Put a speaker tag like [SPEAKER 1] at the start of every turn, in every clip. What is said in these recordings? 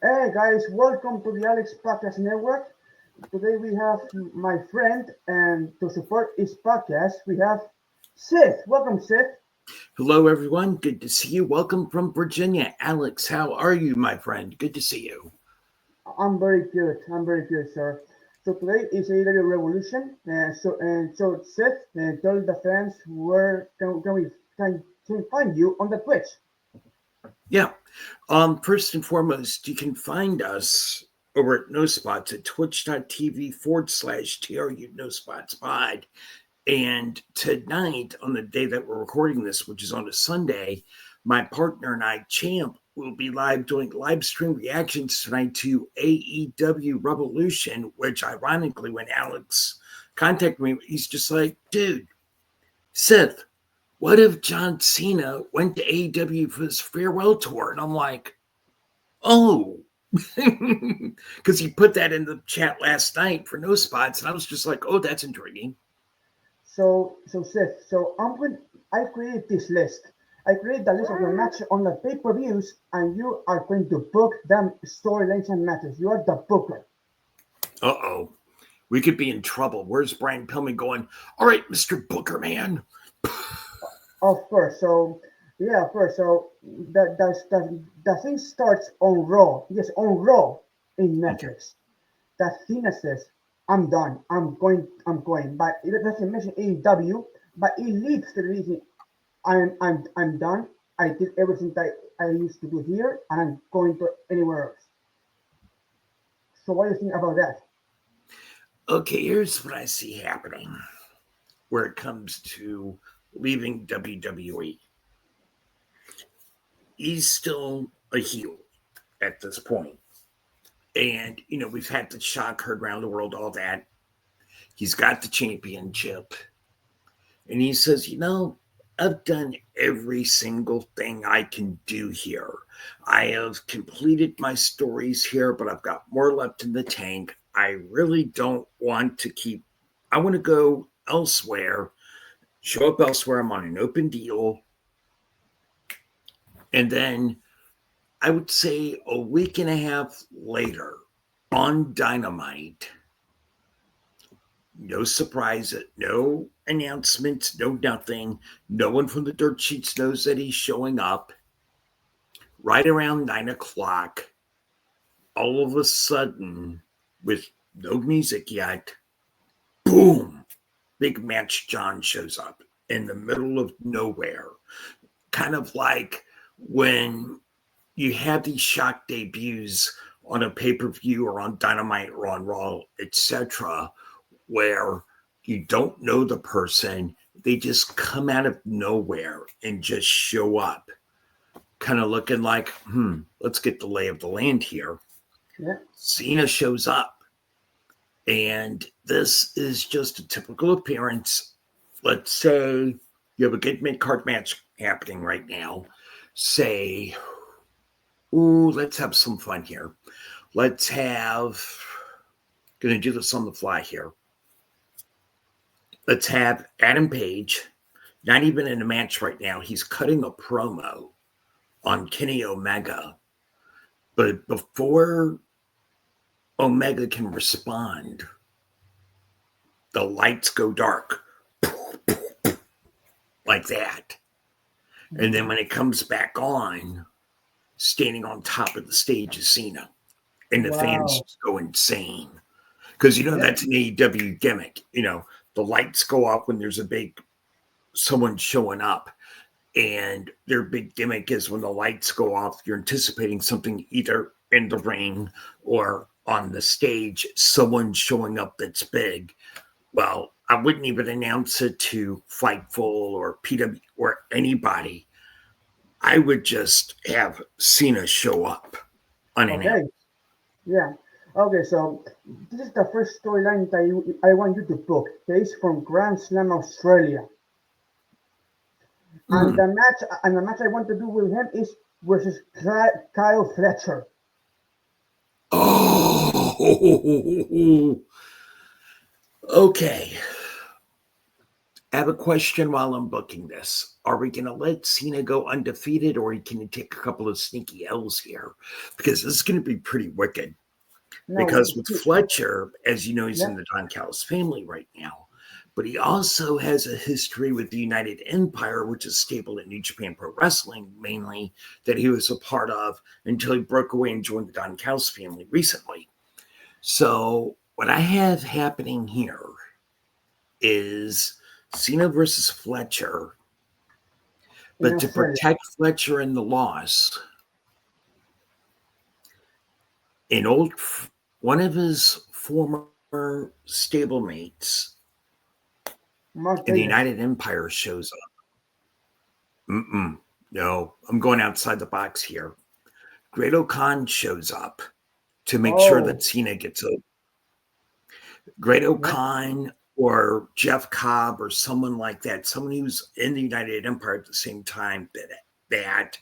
[SPEAKER 1] Hey guys, welcome to the Alex Podcast Network. Today we have my friend, and to support his podcast, we have Sith. Welcome, Sith.
[SPEAKER 2] Hello, everyone. Good to see you. Welcome from Virginia. Alex, how are you, my friend? Good to see you.
[SPEAKER 1] I'm very good. I'm very good, sir. So today is AEW Revolution, and so Sith, tell the fans where can find you on the Twitch.
[SPEAKER 2] Yeah. First and foremost, you can find us over at No Spots at twitch.tv/TRU No Spots Pod. And tonight, on the day that we're recording this, which is on a Sunday, my partner and I, Champ, will be live doing live stream reactions tonight to AEW Revolution, which ironically, when Alex contacted me, he's just like, dude, Sith, what if John Cena went to AEW for his farewell tour? And I'm like, oh, because he put that in the chat last night for No Spots. And I was just like, oh, that's intriguing.
[SPEAKER 1] So Seth, I created this list. I created the list of the match on the pay-per-views, and you are going to book them storylines and matches. You are the booker.
[SPEAKER 2] Uh-oh. We could be in trouble. Where's Brian Pillman going, all right, Mr. Booker, man?
[SPEAKER 1] Of course. So yeah, of course. So the thing starts on Raw. Yes, on Raw in Netflix. That Cena says, "I'm done. I'm going." But it doesn't mention AEW. But it leads to the reason I'm done. I did everything that I used to do here, and I'm going to anywhere else. So what do you think about that?
[SPEAKER 2] Okay, here's what I see happening where it comes to leaving WWE. He's still a heel at this point. And, we've had the shock heard around the world, all that. He's got the championship. And he says, I've done every single thing I can do here. I have completed my stories here, but I've got more left in the tank. I really don't want to I want to go elsewhere, show up elsewhere. I'm on an open deal. And then I would say a week and a half later on Dynamite, no surprise, no announcements, no nothing. No one from the dirt sheets knows that he's showing up. Right around 9:00, all of a sudden, with no music yet, boom, Big Match John shows up in the middle of nowhere. Kind of like when you have these shock debuts on a pay-per-view or on Dynamite or on Raw, etc., where you don't know the person, they just come out of nowhere and just show up, kind of looking like, let's get the lay of the land here.
[SPEAKER 1] Yeah.
[SPEAKER 2] Cena shows up, and this is just a typical appearance. Let's say you have a good mid-card match happening right now. Say, let's have some fun here. Going to do this on the fly here. Let's have Adam Page, not even in a match right now. He's cutting a promo on Kenny Omega. But before Omega can respond, the lights go dark. Like that. And then when it comes back on, standing on top of the stage is Cena. And the fans just go insane. Because, that's an AEW gimmick. The lights go up when there's someone showing up. And their big gimmick is when the lights go off, you're anticipating something either in the ring or on the stage, someone showing up that's big. Well, I wouldn't even announce it to Fightful or PW or anybody. I would just have Cena show up unannounced.
[SPEAKER 1] Okay. Yeah. Okay, so this is the first storyline that I want you to book. Based from Grand Slam Australia. And the match I want to do with him is versus Kyle Fletcher.
[SPEAKER 2] Oh, okay. have a question while I'm booking this. Are we going to let Cena go undefeated, or can he take a couple of sneaky L's here? Because this is going to be pretty wicked.
[SPEAKER 1] No,
[SPEAKER 2] Because with Fletcher, as you know, he's
[SPEAKER 1] yeah,
[SPEAKER 2] in the Don Callis family right now. But he also has a history with the United Empire, which is stable in New Japan Pro Wrestling, mainly, that he was a part of until he broke away and joined the Don Callis family recently. So what I have happening here is Cena versus Fletcher, but to protect Fletcher in the loss, one of his former stablemates in the United Empire shows up. No, I'm going outside the box here. Great Khan shows up to make sure that Cena gets over. Great Khan or Jeff Cobb or someone like that, someone who's in the United Empire at the same time that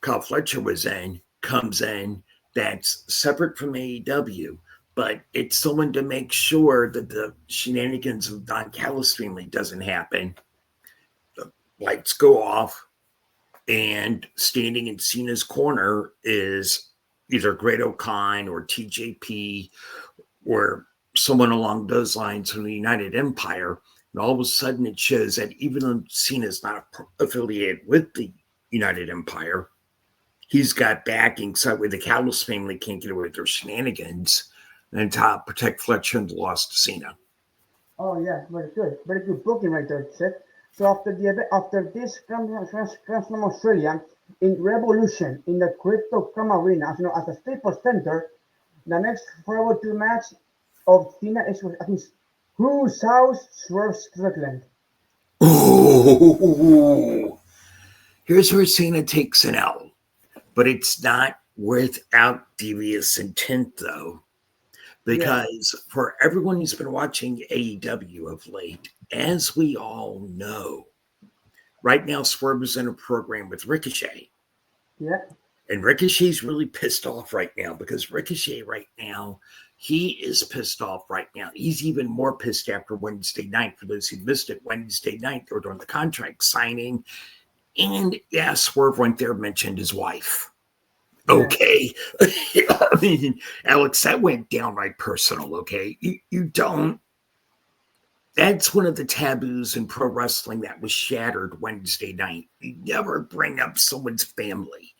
[SPEAKER 2] Kyle Fletcher was in, comes in, that's separate from AEW, but it's someone to make sure that the shenanigans of Don Callis family doesn't happen. The lights go off, and standing in Cena's corner is either Great Khan or TJP or someone along those lines from the United Empire. And all of a sudden it shows that even though Cena's not affiliated with the United Empire, he's got backing, so that way the Callis family can't get away with their shenanigans and to protect Fletcher and the loss to Cena.
[SPEAKER 1] Oh yeah, very good booking right there, Seth. So after this comes from Australia in Revolution in the Crypto.com Arena, as a Staples Center, the next Farewell 2 match of Cena is against Cruz House Swerve Strickland.
[SPEAKER 2] Oh, here's where Cena takes an L, but it's not without devious intent, though, because for everyone who's been watching AEW of late, as we all know, right now Swerve is in a program with Ricochet.
[SPEAKER 1] Yeah.
[SPEAKER 2] And Ricochet's really pissed off right now because Ricochet right now, he is pissed off right now. He's even more pissed after Wednesday night. For those who missed it, Wednesday night, they were doing the contract signing. And yeah, Swerve went there, mentioned his wife. Okay. I mean, Alex, that went downright personal, okay? You don't. That's one of the taboos in pro wrestling that was shattered Wednesday night. You never bring up someone's family.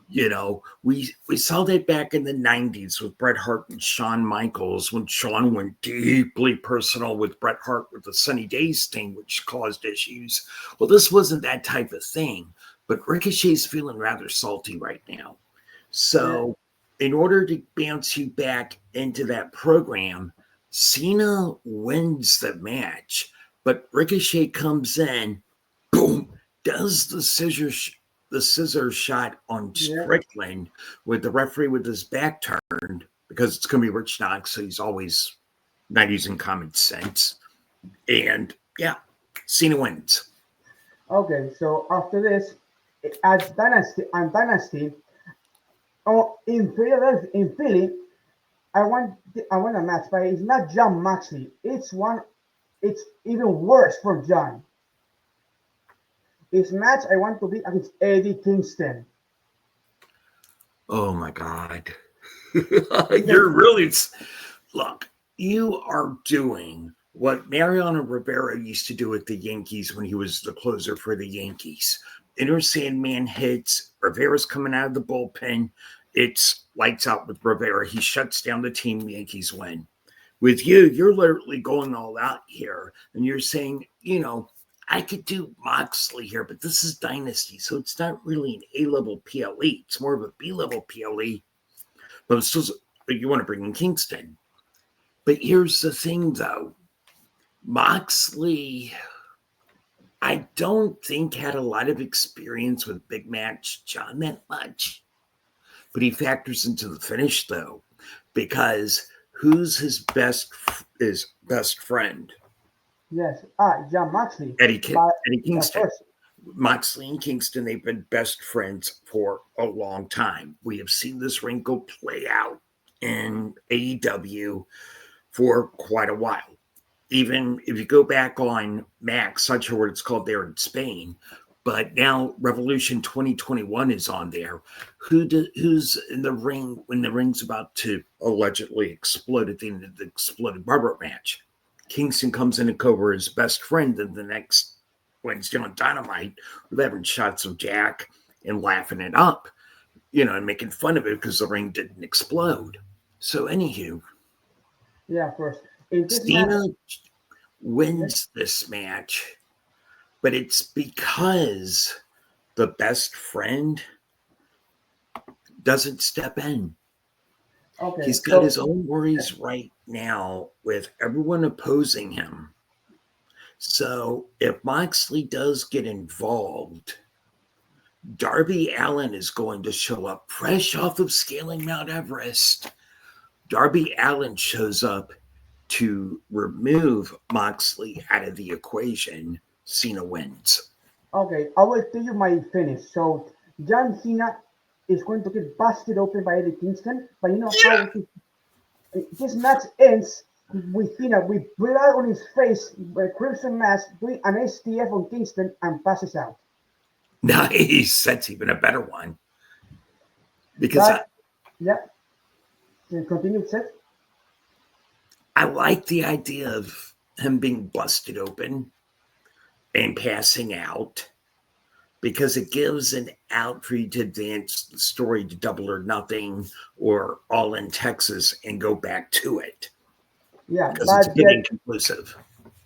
[SPEAKER 2] You know, we saw that back in the 90s with Bret Hart and Shawn Michaels when Shawn went deeply personal with Bret Hart with the Sunny Days thing, which caused issues. Well, this wasn't that type of thing, but Ricochet's feeling rather salty right now. So in order to bounce you back into that program, Cena wins the match, but Ricochet comes in, boom, does the scissor shot on Strickland with the referee with his back turned, because it's going to be Rich Knox, so he's always not using common sense. And yeah, Cena wins.
[SPEAKER 1] Okay, so after this, as Dynasty, in Philly, I want a match, but it's not John Moxley. It's even worse for John. His match I want to be against Eddie Kingston.
[SPEAKER 2] Oh my God. You're really, look, you are doing what Mariano Rivera used to do at the Yankees when he was the closer for the Yankees. Inner Sandman hits, Rivera's coming out of the bullpen. It's lights out with Rivera. He shuts down the team, Yankees win. With you, you're literally going all out here. And you're saying, you know, I could do Moxley here, but this is Dynasty. So it's not really an A-level PLE. It's more of a B-level PLE. But it's still, you want to bring in Kingston. But here's the thing, though. Moxley, I don't think had a lot of experience with Big Match John that much. But he factors into the finish, though, because who's his best friend?
[SPEAKER 1] Yes, John Moxley.
[SPEAKER 2] Eddie Kingston. Moxley and Kingston, they've been best friends for a long time. We have seen this wrinkle play out in AEW for quite a while. even if you go back on Max, not sure what it's called there in Spain, but now Revolution 2021 is on there. Who's in the ring when the ring's about to allegedly explode at the end of the exploded rubber match? Kingston comes in and cover his best friend, and the next Wednesday on Dynamite, we're having shots of Jack and laughing it up, and making fun of it because the ring didn't explode. So, anywho,
[SPEAKER 1] Yeah, of course. In this match,
[SPEAKER 2] Cena wins this match, but it's because the best friend doesn't step in.
[SPEAKER 1] okay,
[SPEAKER 2] He's got his own worries right now with everyone opposing him. So if Moxley does get involved, Darby Allin is going to show up fresh off of scaling Mount Everest. Darby Allin shows up to remove Moxley out of the equation. Cena wins.
[SPEAKER 1] Okay, I will tell you my finish. So John Cena is going to get busted open by Eddie Kingston, but you know how this match ends with Cena with blood on his face, crimson mask, doing an STF on Kingston and passes out.
[SPEAKER 2] Nice. That's even a better one. Because
[SPEAKER 1] yeah. Continue, Seth.
[SPEAKER 2] I like the idea of him being busted open and passing out, because it gives an out for you to advance the story to Double or Nothing or All in Texas and go back to it.
[SPEAKER 1] Yeah,
[SPEAKER 2] because it's a bit inconclusive.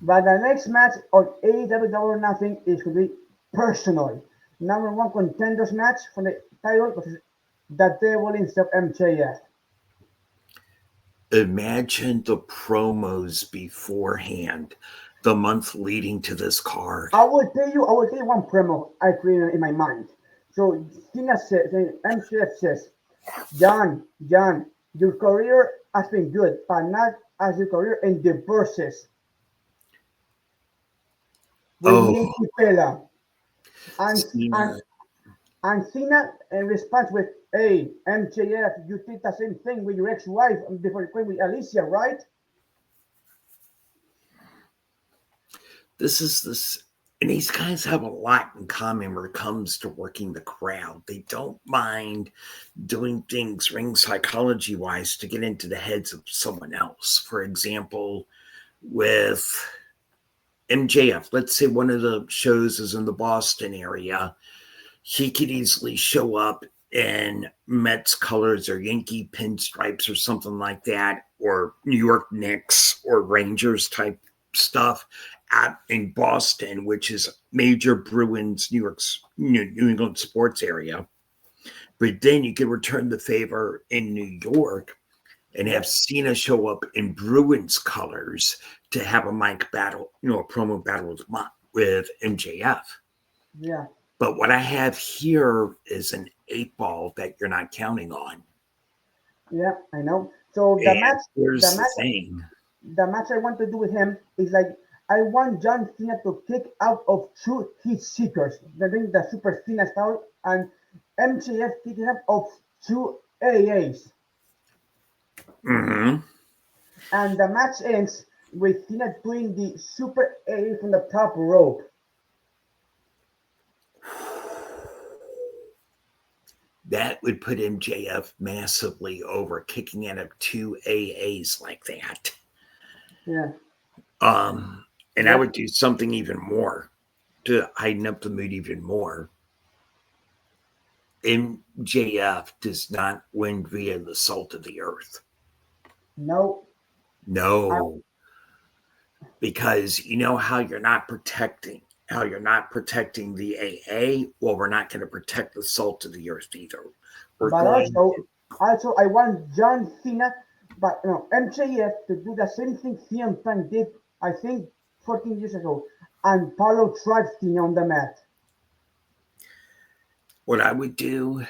[SPEAKER 1] But the next match on AEW Double or Nothing is going to be personally number one contenders match for the title versus the Devil instead of MJF.
[SPEAKER 2] Imagine the promos beforehand, the month leading to this card.
[SPEAKER 1] I will tell you one promo I created in my mind. So Cena says, MJF says, John, your career has been good, but not as your career in divorces. With Nikki Bella. And Cena in response with, hey, MJF, you did the same thing with your ex-wife before you came with Alicia, right?
[SPEAKER 2] And these guys have a lot in common when it comes to working the crowd. They don't mind doing things ring psychology wise to get into the heads of someone else. For example, with MJF, let's say one of the shows is in the Boston area, he could easily show up in Mets colors or Yankee pinstripes or something like that, or New York Knicks or Rangers type stuff in Boston, which is major Bruins, New England sports area. But then you can return the favor in New York and have Cena show up in Bruins colors to have a mic battle, a promo battle with MJF.
[SPEAKER 1] Yeah.
[SPEAKER 2] But what I have here is an 8-ball that you're not counting on.
[SPEAKER 1] Yeah, I know. So the match I want to do with him is like, I want John Cena to kick out of 2 heat seekers, the Super Cena style, and MJF kicking out of 2 AAs.
[SPEAKER 2] Mm-hmm.
[SPEAKER 1] And the match ends with Cena doing the Super AA from the top rope.
[SPEAKER 2] That would put MJF massively over, kicking out of 2 AAs like that.
[SPEAKER 1] Yeah.
[SPEAKER 2] And I would do something even more to heighten up the mood even more. MJF does not win via the salt of the earth.
[SPEAKER 1] No.
[SPEAKER 2] Because you know how you're not protecting the AA. Well, we're not going to protect the salt of the earth either.
[SPEAKER 1] Also, I want John Cena, but MJF to do the same thing CM Punk did, I think, 14 years ago, and Paulo drives Cena on the mat.
[SPEAKER 2] What I would do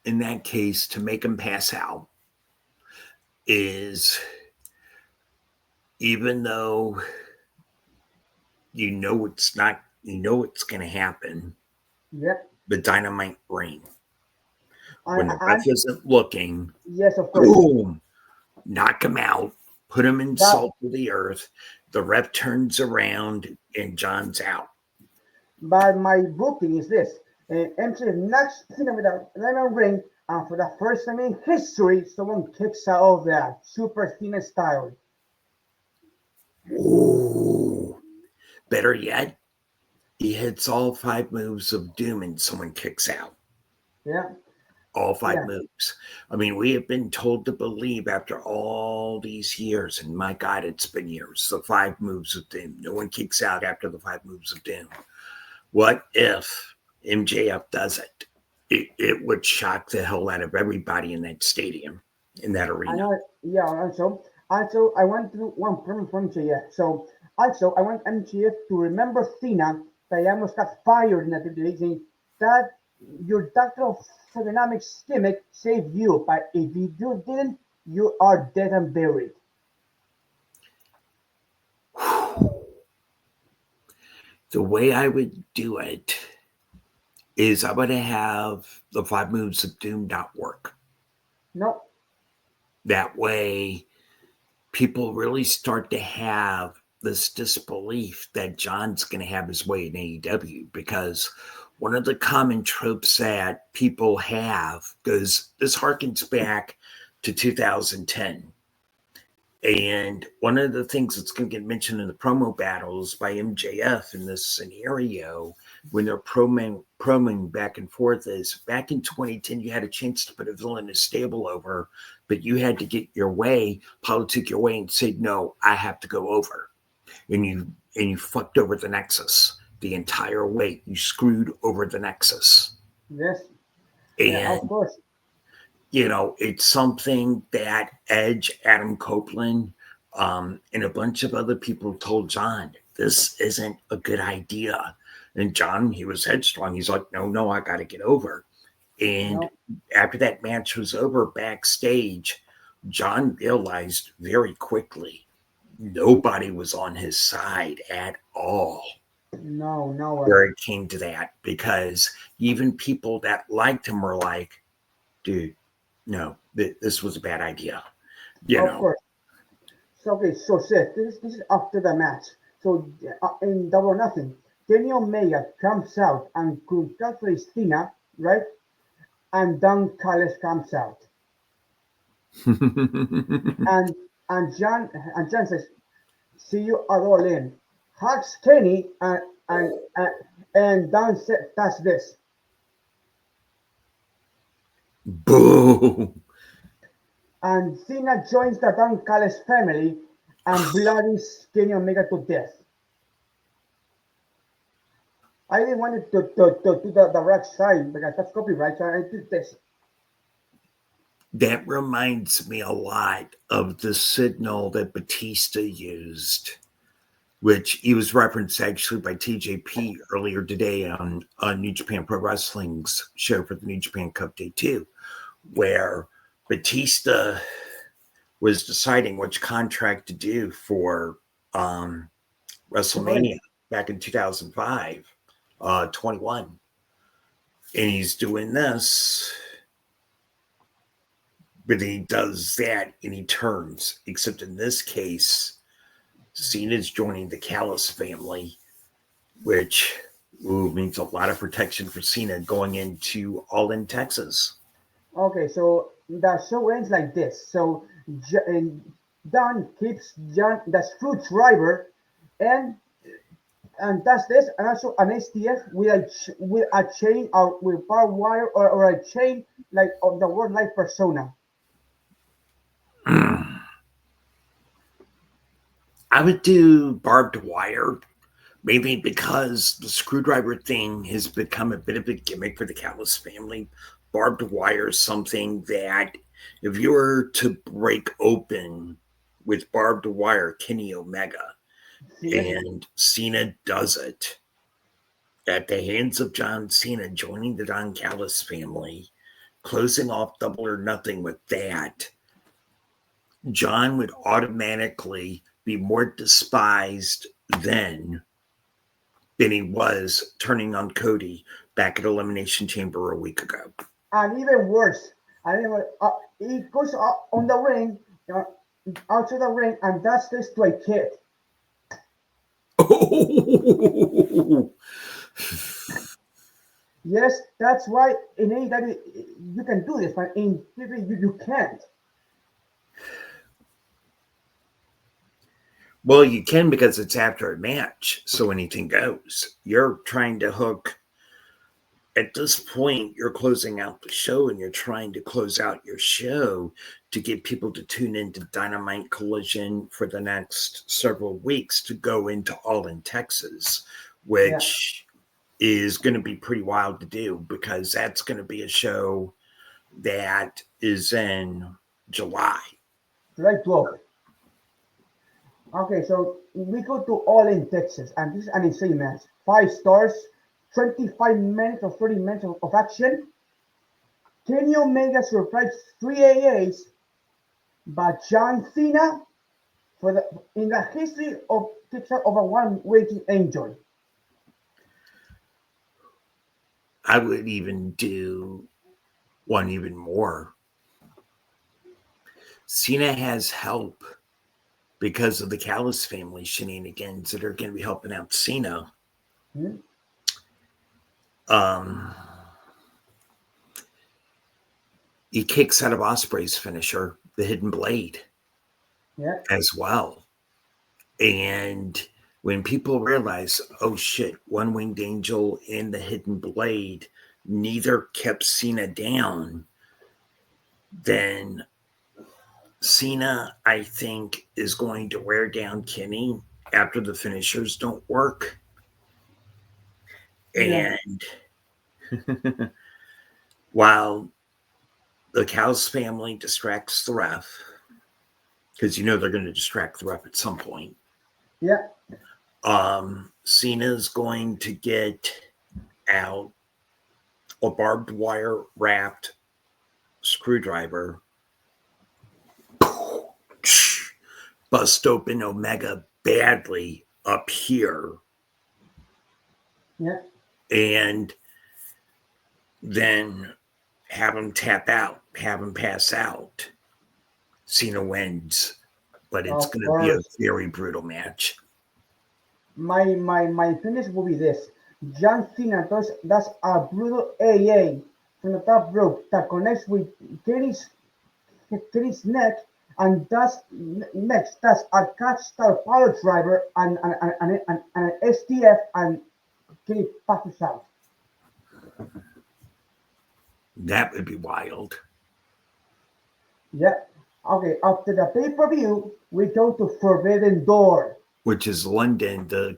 [SPEAKER 2] in that case to make him pass out is, even though it's going to happen, the Dynamite ring. When the ref isn't looking,
[SPEAKER 1] yes, of course.
[SPEAKER 2] Boom, knock him out, put him in
[SPEAKER 1] That
[SPEAKER 2] salt of the earth. The ref turns around and John's out.
[SPEAKER 1] But my booking is this. MJF knocks Cena with a lemon ring, and for the first time in history, someone kicks out of that super Cena style.
[SPEAKER 2] Ooh. Better yet, he hits all 5 moves of doom and someone kicks out.
[SPEAKER 1] Yeah,
[SPEAKER 2] All 5
[SPEAKER 1] yeah.
[SPEAKER 2] moves. I mean, we have been told to believe after all these years, and my God, it's been years, the 5 moves of doom. No one kicks out after the 5 moves of doom. What if MJF does it? It would shock the hell out of everybody in that stadium, in that
[SPEAKER 1] I
[SPEAKER 2] arena.
[SPEAKER 1] know. Yeah. Also, I want to do one promo from MJF. So, also, I want MJF to remember Cena that he almost got fired in that saying that your doctor of thugonomics gimmick saved you, but if you didn't, you are dead and buried.
[SPEAKER 2] The way I would do it is I would have the 5 moves of doom not work.
[SPEAKER 1] No.
[SPEAKER 2] That way, people really start to have this disbelief that John's going to have his way in AEW, because one of the common tropes that people have goes, this harkens back to 2010. And one of the things that's going to get mentioned in the promo battles by MJF in this scenario, when they're promoing back and forth, is back in 2010, you had a chance to put a villainous stable over, but you had to get your way, politic your way, and say, no, I have to go over. And you fucked over the Nexus the entire way. You screwed over the Nexus.
[SPEAKER 1] Yes. Yeah.
[SPEAKER 2] And
[SPEAKER 1] Of course.
[SPEAKER 2] it's something that Edge, Adam Copeland, and a bunch of other people told John, this isn't a good idea. And John, he was headstrong. He's like, no, I got to get over. And
[SPEAKER 1] No.
[SPEAKER 2] after that match was over backstage, John realized very quickly nobody was on his side at all
[SPEAKER 1] No. No.
[SPEAKER 2] where it came to that, because even people that liked him were like, dude, no, this was a bad idea.
[SPEAKER 1] Of course. So okay, so Seth, this is after the match. So in Double or Nothing, Kenny Omega comes out and congratulates Cena, right? And Don Callis comes out, and John says, "See you at All In." Hugs Kenny and Don does this,
[SPEAKER 2] Boo.
[SPEAKER 1] and Cena joins the Don Callis family and bloodies Kenny Omega to death. I didn't want it to do the right side because that's copyright, so I did this.
[SPEAKER 2] That reminds me a lot of the signal that Batista used, which he was referenced actually by TJP earlier today on New Japan Pro Wrestling's show for the New Japan Cup Day 2, where Batista was deciding which contract to do for WrestleMania back in 2005, 21. And he's doing this, but he does that and he turns, except in this case, Cena's joining the Callis family, which means a lot of protection for Cena going into All In Texas.
[SPEAKER 1] Okay, so the show ends like this. So Don keeps John the screwdriver and does this, and also an STF with a chain or with barbed wire or a chain like of the World Life Persona.
[SPEAKER 2] I would do barbed wire, mainly because the screwdriver thing has become a bit of a gimmick for the Callis family. Barbed wire is something that if you were to break open with barbed wire Kenny Omega,
[SPEAKER 1] Yes.
[SPEAKER 2] and Cena does it at the hands of John Cena joining the Don Callis family, closing off Double or Nothing with that, John would automatically be more despised then than he was turning on Cody back at Elimination Chamber a week ago.
[SPEAKER 1] And even worse, and even, it goes on the ring. outside the ring and does this to a kid.
[SPEAKER 2] Oh,
[SPEAKER 1] Yes, that's why in AEW you can do this, but in WWE you can't.
[SPEAKER 2] well, you can because it's after a match, so anything goes. You're trying to hook. At this point, you're closing out the show and you're trying to close out your show to get people to tune into Dynamite Collision for the next several weeks to go into All in Texas,
[SPEAKER 1] Yeah,
[SPEAKER 2] which is going to be pretty wild to do because that's going to be a show that is in July.
[SPEAKER 1] July 12th. Okay, so we go to All in Texas, and this is an insane match. 5 stars, 25 minutes or 30 minutes of action. Kenny Omega surprised 3 AAs by John Cena for the in the history of Texas of a one waiting angel.
[SPEAKER 2] I would even do one even more. Cena has help because of the Callis family shenanigans that are going to be helping out Cena.
[SPEAKER 1] Hmm?
[SPEAKER 2] He kicks out of Osprey's finisher, the Hidden Blade,
[SPEAKER 1] Yeah,
[SPEAKER 2] as well. And when people realize, oh shit, One Winged Angel and the Hidden Blade, neither kept Cena down, then Cena, I think, is going to wear down Kenny after the finishers don't work.
[SPEAKER 1] yeah,
[SPEAKER 2] And while the Cows family distracts the ref, because you know they're going to distract the ref at some point,
[SPEAKER 1] yeah,
[SPEAKER 2] Cena's going to get out a barbed wire wrapped screwdriver, bust open Omega badly up here,
[SPEAKER 1] yeah.
[SPEAKER 2] and then have him tap out, have him pass out. Cena wins, but it's
[SPEAKER 1] Of
[SPEAKER 2] going to be a
[SPEAKER 1] course,
[SPEAKER 2] very brutal match.
[SPEAKER 1] my finish will be this. John Cena does a brutal AA from the top rope that connects with Kenny's neck and does next does a catch style power driver and an STF and Kenny passes out.
[SPEAKER 2] That would be wild.
[SPEAKER 1] Yeah. Okay, after the pay-per-view, we go to Forbidden Door.
[SPEAKER 2] Which is London, the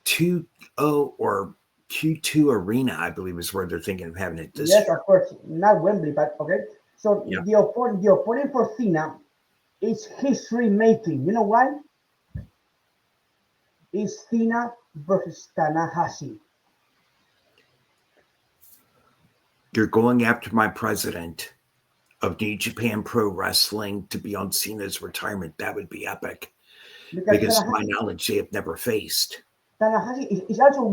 [SPEAKER 2] 2-0 or Q2 Arena, I believe, is where they're thinking of having it this
[SPEAKER 1] Yes,
[SPEAKER 2] year.
[SPEAKER 1] of course, not Wembley, but okay. So
[SPEAKER 2] Yeah.
[SPEAKER 1] the opponent for Cena is history making. You know why? It's Cena versus Tanahashi.
[SPEAKER 2] You're going after my president of New Japan Pro Wrestling to be on Cena's retirement. That would be epic.
[SPEAKER 1] Because
[SPEAKER 2] Because to my knowledge, they have never faced.
[SPEAKER 1] Tanahashi is also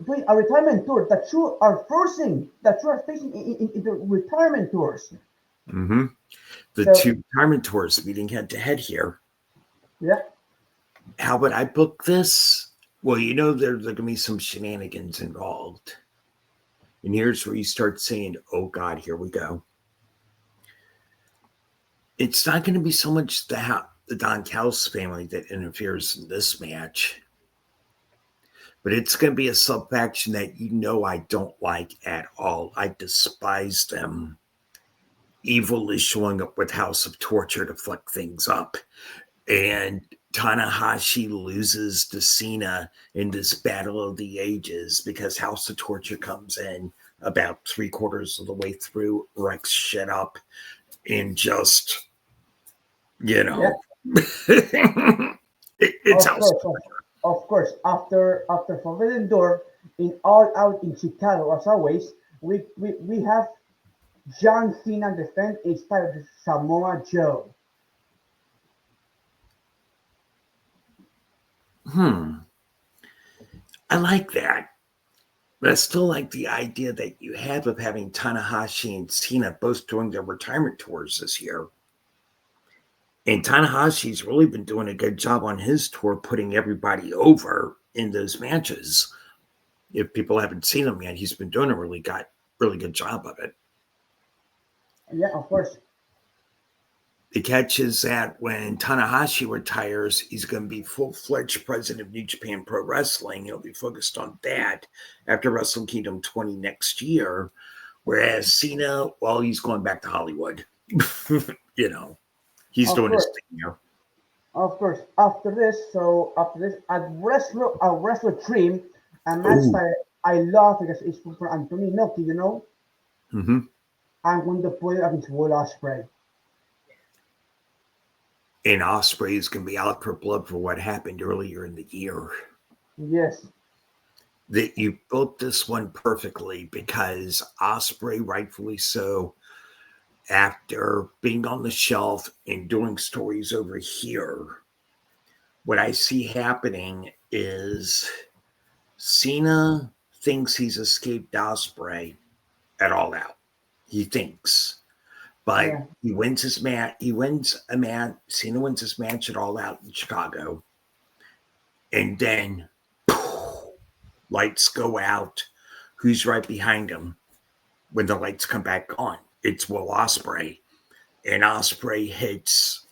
[SPEAKER 1] doing a retirement tour. The two are facing in the retirement tours.
[SPEAKER 2] Mm-hmm. The
[SPEAKER 1] So
[SPEAKER 2] two retirement tours meeting head to head here.
[SPEAKER 1] yeah,
[SPEAKER 2] How would I book this? Well, you know, there's going to be some shenanigans involved. And here's where you start saying, oh, God, here we go. It's not going to be so much the Don Callis family that interferes in this match, but it's going to be a sub-faction that you know I don't like at all. I despise them. Evil is showing up with House of Torture to fuck things up. And Tanahashi loses to Cena in this battle of the ages because House of Torture comes in about 3/4 of the way through, wrecks shit up, and just, you
[SPEAKER 1] yeah,
[SPEAKER 2] know, it's
[SPEAKER 1] of
[SPEAKER 2] House.
[SPEAKER 1] course, of course. After Forbidden Door in All Out in Chicago, as always, we have John Cena defend his title to Samoa Joe.
[SPEAKER 2] I like that. But I still like the idea that you have of having Tanahashi and Cena both doing their retirement tours this year. And Tanahashi's really been doing a good job on his tour, putting everybody over in those matches. If people haven't seen him yet, he's been doing a really good job of it.
[SPEAKER 1] Yeah, of course.
[SPEAKER 2] The catch is that when Tanahashi retires, he's going to be full-fledged president of New Japan Pro Wrestling. He'll be focused on that after Wrestle Kingdom 20 next year. Whereas Cena, well, he's going back to Hollywood. He's doing his thing here.
[SPEAKER 1] Of course. After this, at Wrestle Dream, a match that I love because it's from Anthony Noki,
[SPEAKER 2] Mm-hmm.
[SPEAKER 1] I'm going to put it against Will Ospreay.
[SPEAKER 2] And Ospreay is going to be out for blood for what happened earlier in the year.
[SPEAKER 1] Yes.
[SPEAKER 2] That you built this one perfectly because Ospreay, rightfully so, after being on the shelf and doing stories over here, what I see happening is Cena thinks he's escaped Ospreay at All Out. He thinks. But he wins his match. Cena wins his match at All Out in Chicago. And then lights go out. Who's right behind him when the lights come back on? It's Will Ospreay. And Ospreay hits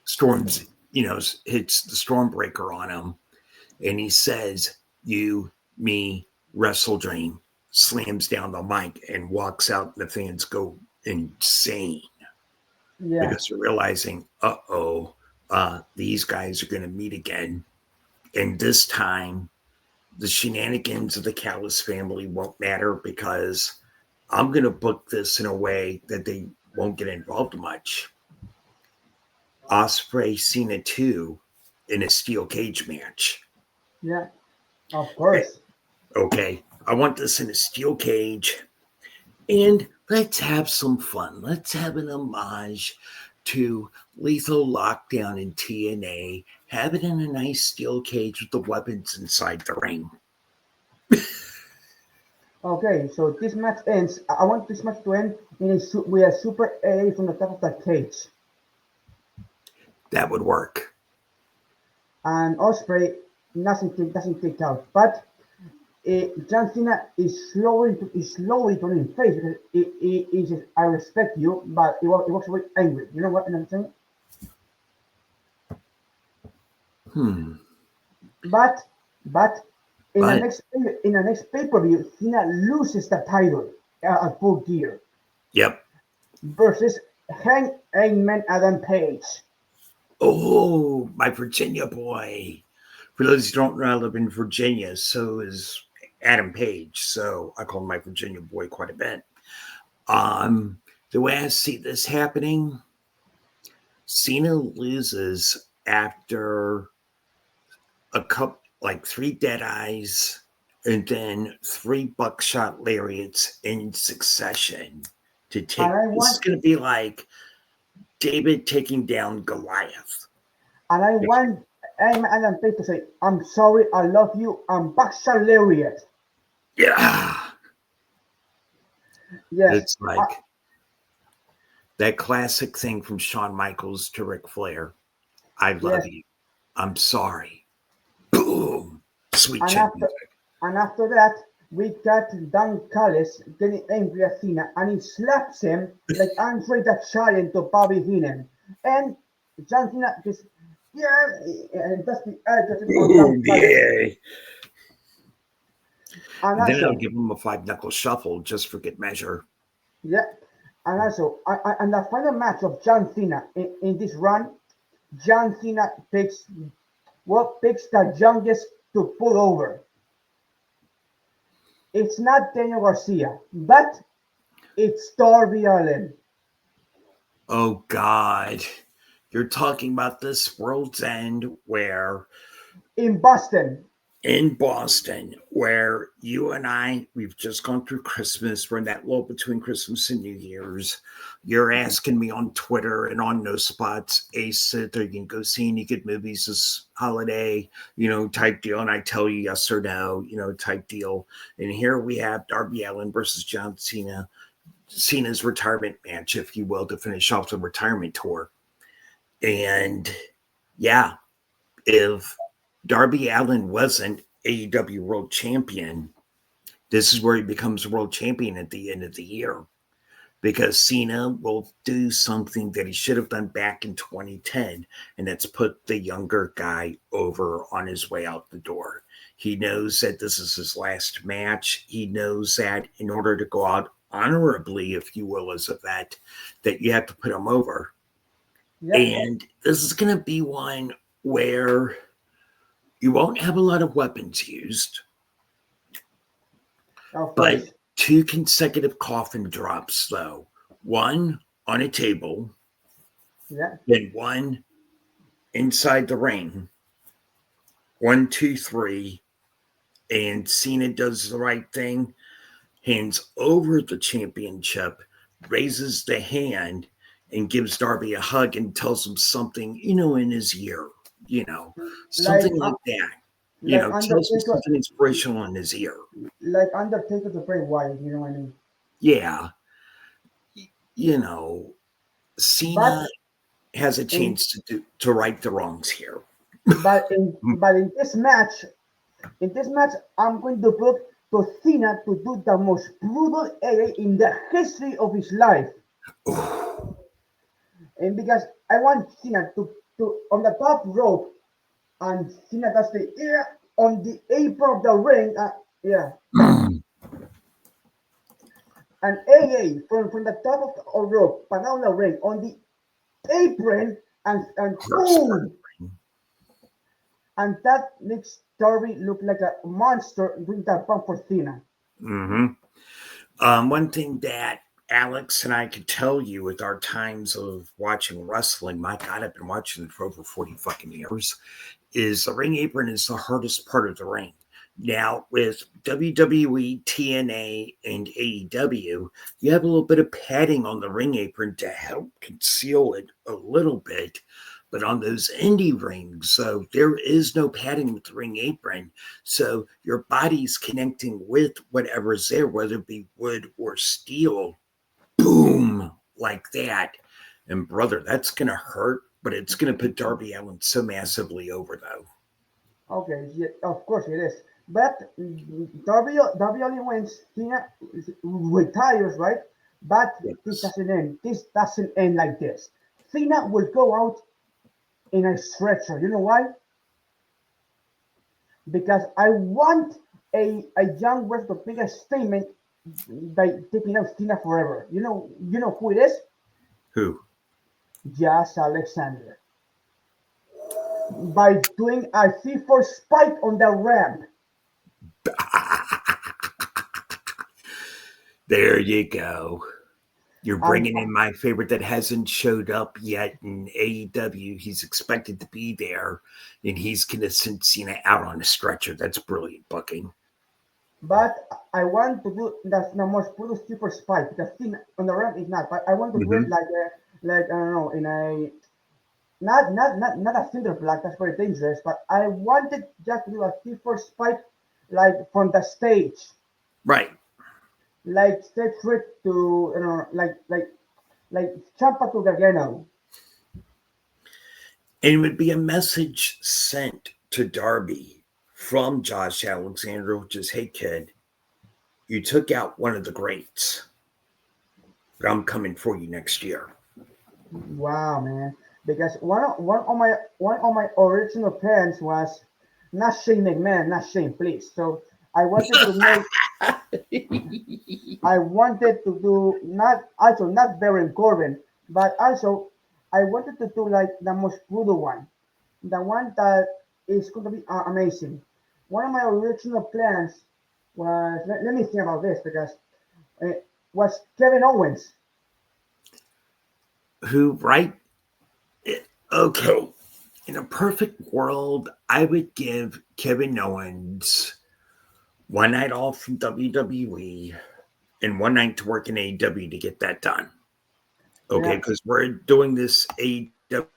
[SPEAKER 2] hits the Stormbreaker on him. And he says, "You, me, Wrestle Dream," slams down the mic and walks out. And the fans go insane.
[SPEAKER 1] Yeah.
[SPEAKER 2] Because they're realizing, these guys are going to meet again. And this time, the shenanigans of the Callis family won't matter because I'm going to book this in a way that they won't get involved much. Ospreay Cena 2 in a steel cage match.
[SPEAKER 1] Yeah, of course.
[SPEAKER 2] Okay, I want this in a steel cage. And let's have some fun. Let's have an homage to Lethal Lockdown in TNA. Have it in a nice steel cage with the weapons inside the ring.
[SPEAKER 1] Okay, so this match ends. I want this match to end with a super A from the top of the cage.
[SPEAKER 2] That would work.
[SPEAKER 1] And Ospreay doesn't kick out, but John Cena is slowly turning face because he says, "I respect you," but he walks away angry. You know what I'm saying? But in the next pay-per-view, Cena loses the title at Full Gear.
[SPEAKER 2] Yep.
[SPEAKER 1] Versus Hangman Adam Page.
[SPEAKER 2] Oh, my Virginia boy. For those who don't know, I live in Virginia. So is Adam Page. So I call him my Virginia boy quite a bit. The way I see this happening, Cena loses after a couple, like 3 dead eyes, and then 3 buckshot lariats in succession to take. This is going to be like David taking down Goliath.
[SPEAKER 1] And I want Adam Page to say, "I'm sorry, I love you, I'm buckshot lariat."
[SPEAKER 2] Yeah.
[SPEAKER 1] Yes.
[SPEAKER 2] It's like that classic thing from Shawn Michaels to Ric Flair. "I love you. I'm sorry." Boom. Sweet chin music.
[SPEAKER 1] And after that, we got Don Callis getting angry at Cena, and he slaps him like Andre the Giant to Bobby Heenan. And John Cena just, and that's the
[SPEAKER 2] Ooh, yeah.
[SPEAKER 1] And
[SPEAKER 2] then I'll give him a 5-knuckle shuffle just for good measure.
[SPEAKER 1] Yeah. And also, and the final match of John Cena in this run, John Cena picks the youngest to pull over. It's not Daniel Garcia, but it's Darby Allin.
[SPEAKER 2] Oh, God. You're talking about this World's End where...
[SPEAKER 1] In Boston,
[SPEAKER 2] where you and I, we've just gone through Christmas. We're in that lull between Christmas and New Year's. You're asking me on Twitter and on No Spots, Sith, or you can go see any good movies this holiday, type deal. And I tell you yes or no, type deal. And here we have Darby Allin versus John Cena. Cena's retirement match, if you will, to finish off the retirement tour. And yeah, if Darby Allin wasn't AEW World Champion, this is where he becomes world champion at the end of the year. Because Cena will do something that he should have done back in 2010, and that's put the younger guy over on his way out the door. He knows that this is his last match. He knows that in order to go out honorably, if you will, as a vet, that you have to put him over. Yep. And this is going to be one where you won't have a lot of weapons used, but 2 consecutive coffin drops, though. One on a table, then one inside the ring. 1, 2, 3, and Cena does the right thing, hands over the championship, raises the hand, and gives Darby a hug and tells him something, in his ear, something like that. Tells him something inspirational in his ear.
[SPEAKER 1] Like Undertaker to Bray Wyatt, you know what I mean?
[SPEAKER 2] Yeah. Cena has a chance to right the wrongs here.
[SPEAKER 1] But in this match, I'm going to put to Cena to do the most brutal area in the history of his life. And because I want Cena to on the top rope, and Cena does the on the apron of the ring. And AA from the top of the rope, but not on the ring, on the apron, and boom! And that makes Darby look like a monster doing that bump for Cena.
[SPEAKER 2] One thing that Alex and I could tell you with our times of watching wrestling, my God, I've been watching it for over 40 fucking years, is the ring apron is the hardest part of the ring. Now, with WWE, TNA, and AEW, you have a little bit of padding on the ring apron to help conceal it a little bit. But on those indie rings, so there is no padding with the ring apron. So your body's connecting with whatever's there, whether it be wood or steel. Boom, like that. And brother, that's going to hurt, but it's going to put Darby Allin so massively over, though.
[SPEAKER 1] Okay, yeah, of course it is. But Darby only wins. Cena retires, right? But this doesn't end. This doesn't end like this. Cena will go out in a stretcher. You know why? Because I want a young wrestler to make a statement by taking out Cena forever. You know who it is?
[SPEAKER 2] Who?
[SPEAKER 1] Josh Alexander. By doing a C4 spike on the ramp.
[SPEAKER 2] There you go. You're bringing in my favorite that hasn't showed up yet in AEW. He's expected to be there, and he's going to send Cena out on a stretcher. That's brilliant booking.
[SPEAKER 1] But I want to do the most brutal super spike because Cena on the ramp is not. But I want to do it like I don't know, in a not a cinder block. That's very dangerous. But I wanted just to do a C4 spike like from the stage.
[SPEAKER 2] Right.
[SPEAKER 1] Like stage trip to like Champa to Gargano.
[SPEAKER 2] And it would be a message sent to Darby from Josh Alexander, which is, hey kid, you took out one of the greats, but I'm coming for you next year.
[SPEAKER 1] Wow, man. Because one of my original plans was not Shane McMahon, not Shane, please. So I wanted to make I wanted to do not Baron Corbin, but also I wanted to do like the most brutal one, the one that is going to be amazing. One of my original plans was let me think about this because was Kevin Owens.
[SPEAKER 2] Who, right? Okay. In a perfect world, I would give Kevin Owens one night off from WWE and one night to work in AEW to get that done. Okay, because we're doing this AEW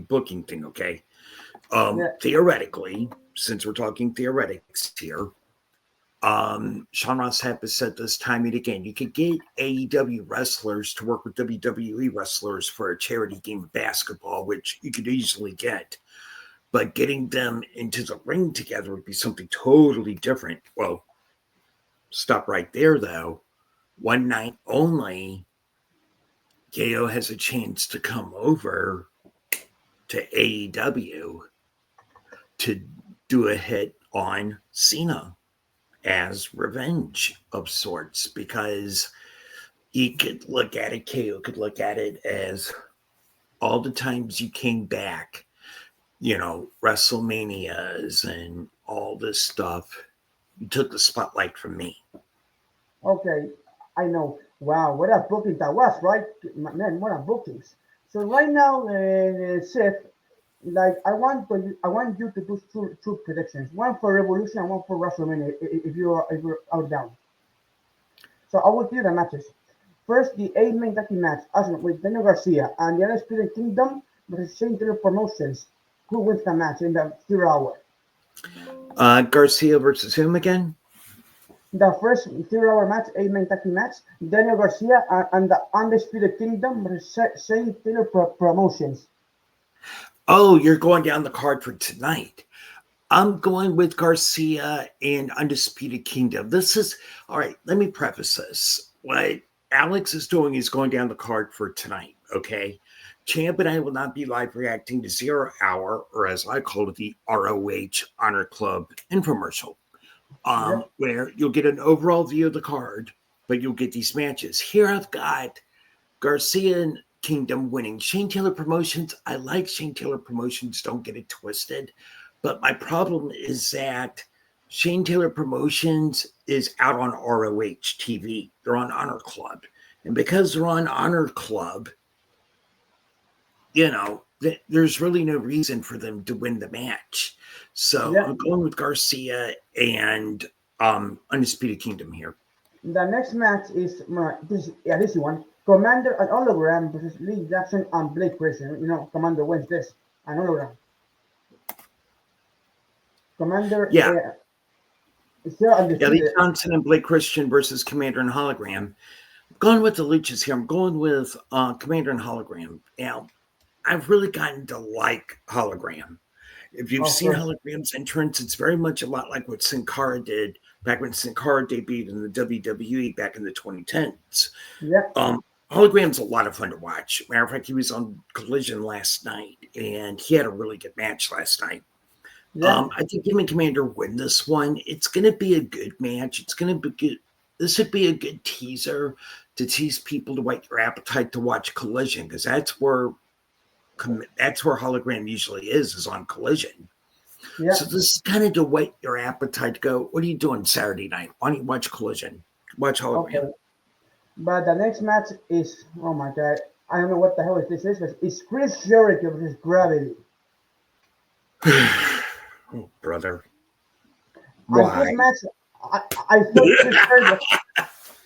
[SPEAKER 2] booking thing, okay? Theoretically, since we're talking theoretics here, Sean Ross Sapp has said this time and again. You could get AEW wrestlers to work with WWE wrestlers for a charity game of basketball, which you could easily get. But getting them into the ring together would be something totally different. Well, stop right there, though. One night only, KO has a chance to come over to AEW to do a hit on Cena as revenge of sorts, because he could look at it, KO could look at it as all the times you came back, WrestleManias and all this stuff, you took the spotlight from me.
[SPEAKER 1] Okay, I know. Wow, what a booking that was, right? Man, what a bookings. So right now, Seth, like I want you to do two predictions. One for Revolution and one for WrestleMania, if you're down. So I will give you the matches. First, the eight main tag team match, Arsenal with Daniel Garcia and the Undisputed Kingdom versus Shane Taylor Promotions. Who wins the match in the 0 hour?
[SPEAKER 2] Garcia versus whom again?
[SPEAKER 1] The first 0 hour match, eight main tag team match, Daniel Garcia and the Undisputed Kingdom versus Shane Taylor Promotions.
[SPEAKER 2] Oh, you're going down the card for tonight. I'm going with Garcia and Undisputed Kingdom. This is, all right, let me preface this. What Alex is doing is going down the card for tonight, okay? Champ and I will not be live reacting to 0 hour, or as I call it, the ROH Honor Club infomercial, where you'll get an overall view of the card, but you'll get these matches. Here I've got Garcia and Kingdom winning. Shane Taylor Promotions, I like Shane Taylor Promotions, don't get it twisted. But my problem is that Shane Taylor Promotions is out on ROH TV. They're on Honor Club. And because they're on Honor Club, there's really no reason for them to win the match. So I'm going with Garcia and Undisputed Kingdom here.
[SPEAKER 1] The next match is this one. Commander and Hologram versus Lee Jackson and Blake Christian. Commander wins this. And Hologram. Commander.
[SPEAKER 2] Lee Johnson and Blake Christian versus Commander and Hologram. I'm going with the Luchas here. I'm going with Commander and Hologram. Now, I've really gotten to like Hologram. If you've seen Hologram's entrance, it's very much a lot like what Sin Cara did back when Sin Cara debuted in the WWE back in the 2010s. Hologram's a lot of fun to watch. Matter of fact, he was on Collision last night, and he had a really good match last night. I think him and Commander win this one. It's going to be a good match. It's going to be good. This would be a good teaser to tease people to whet your appetite to watch Collision, because that's where Hologram usually is on Collision. So this is kind of to whet your appetite to go, what are you doing Saturday night? Why don't you watch Collision? Watch Hologram.
[SPEAKER 1] Okay. But the next match is, oh my God, I don't know what the hell this is, but it's Chris Jericho versus Gravity.
[SPEAKER 2] Oh, brother.
[SPEAKER 1] Why? This match,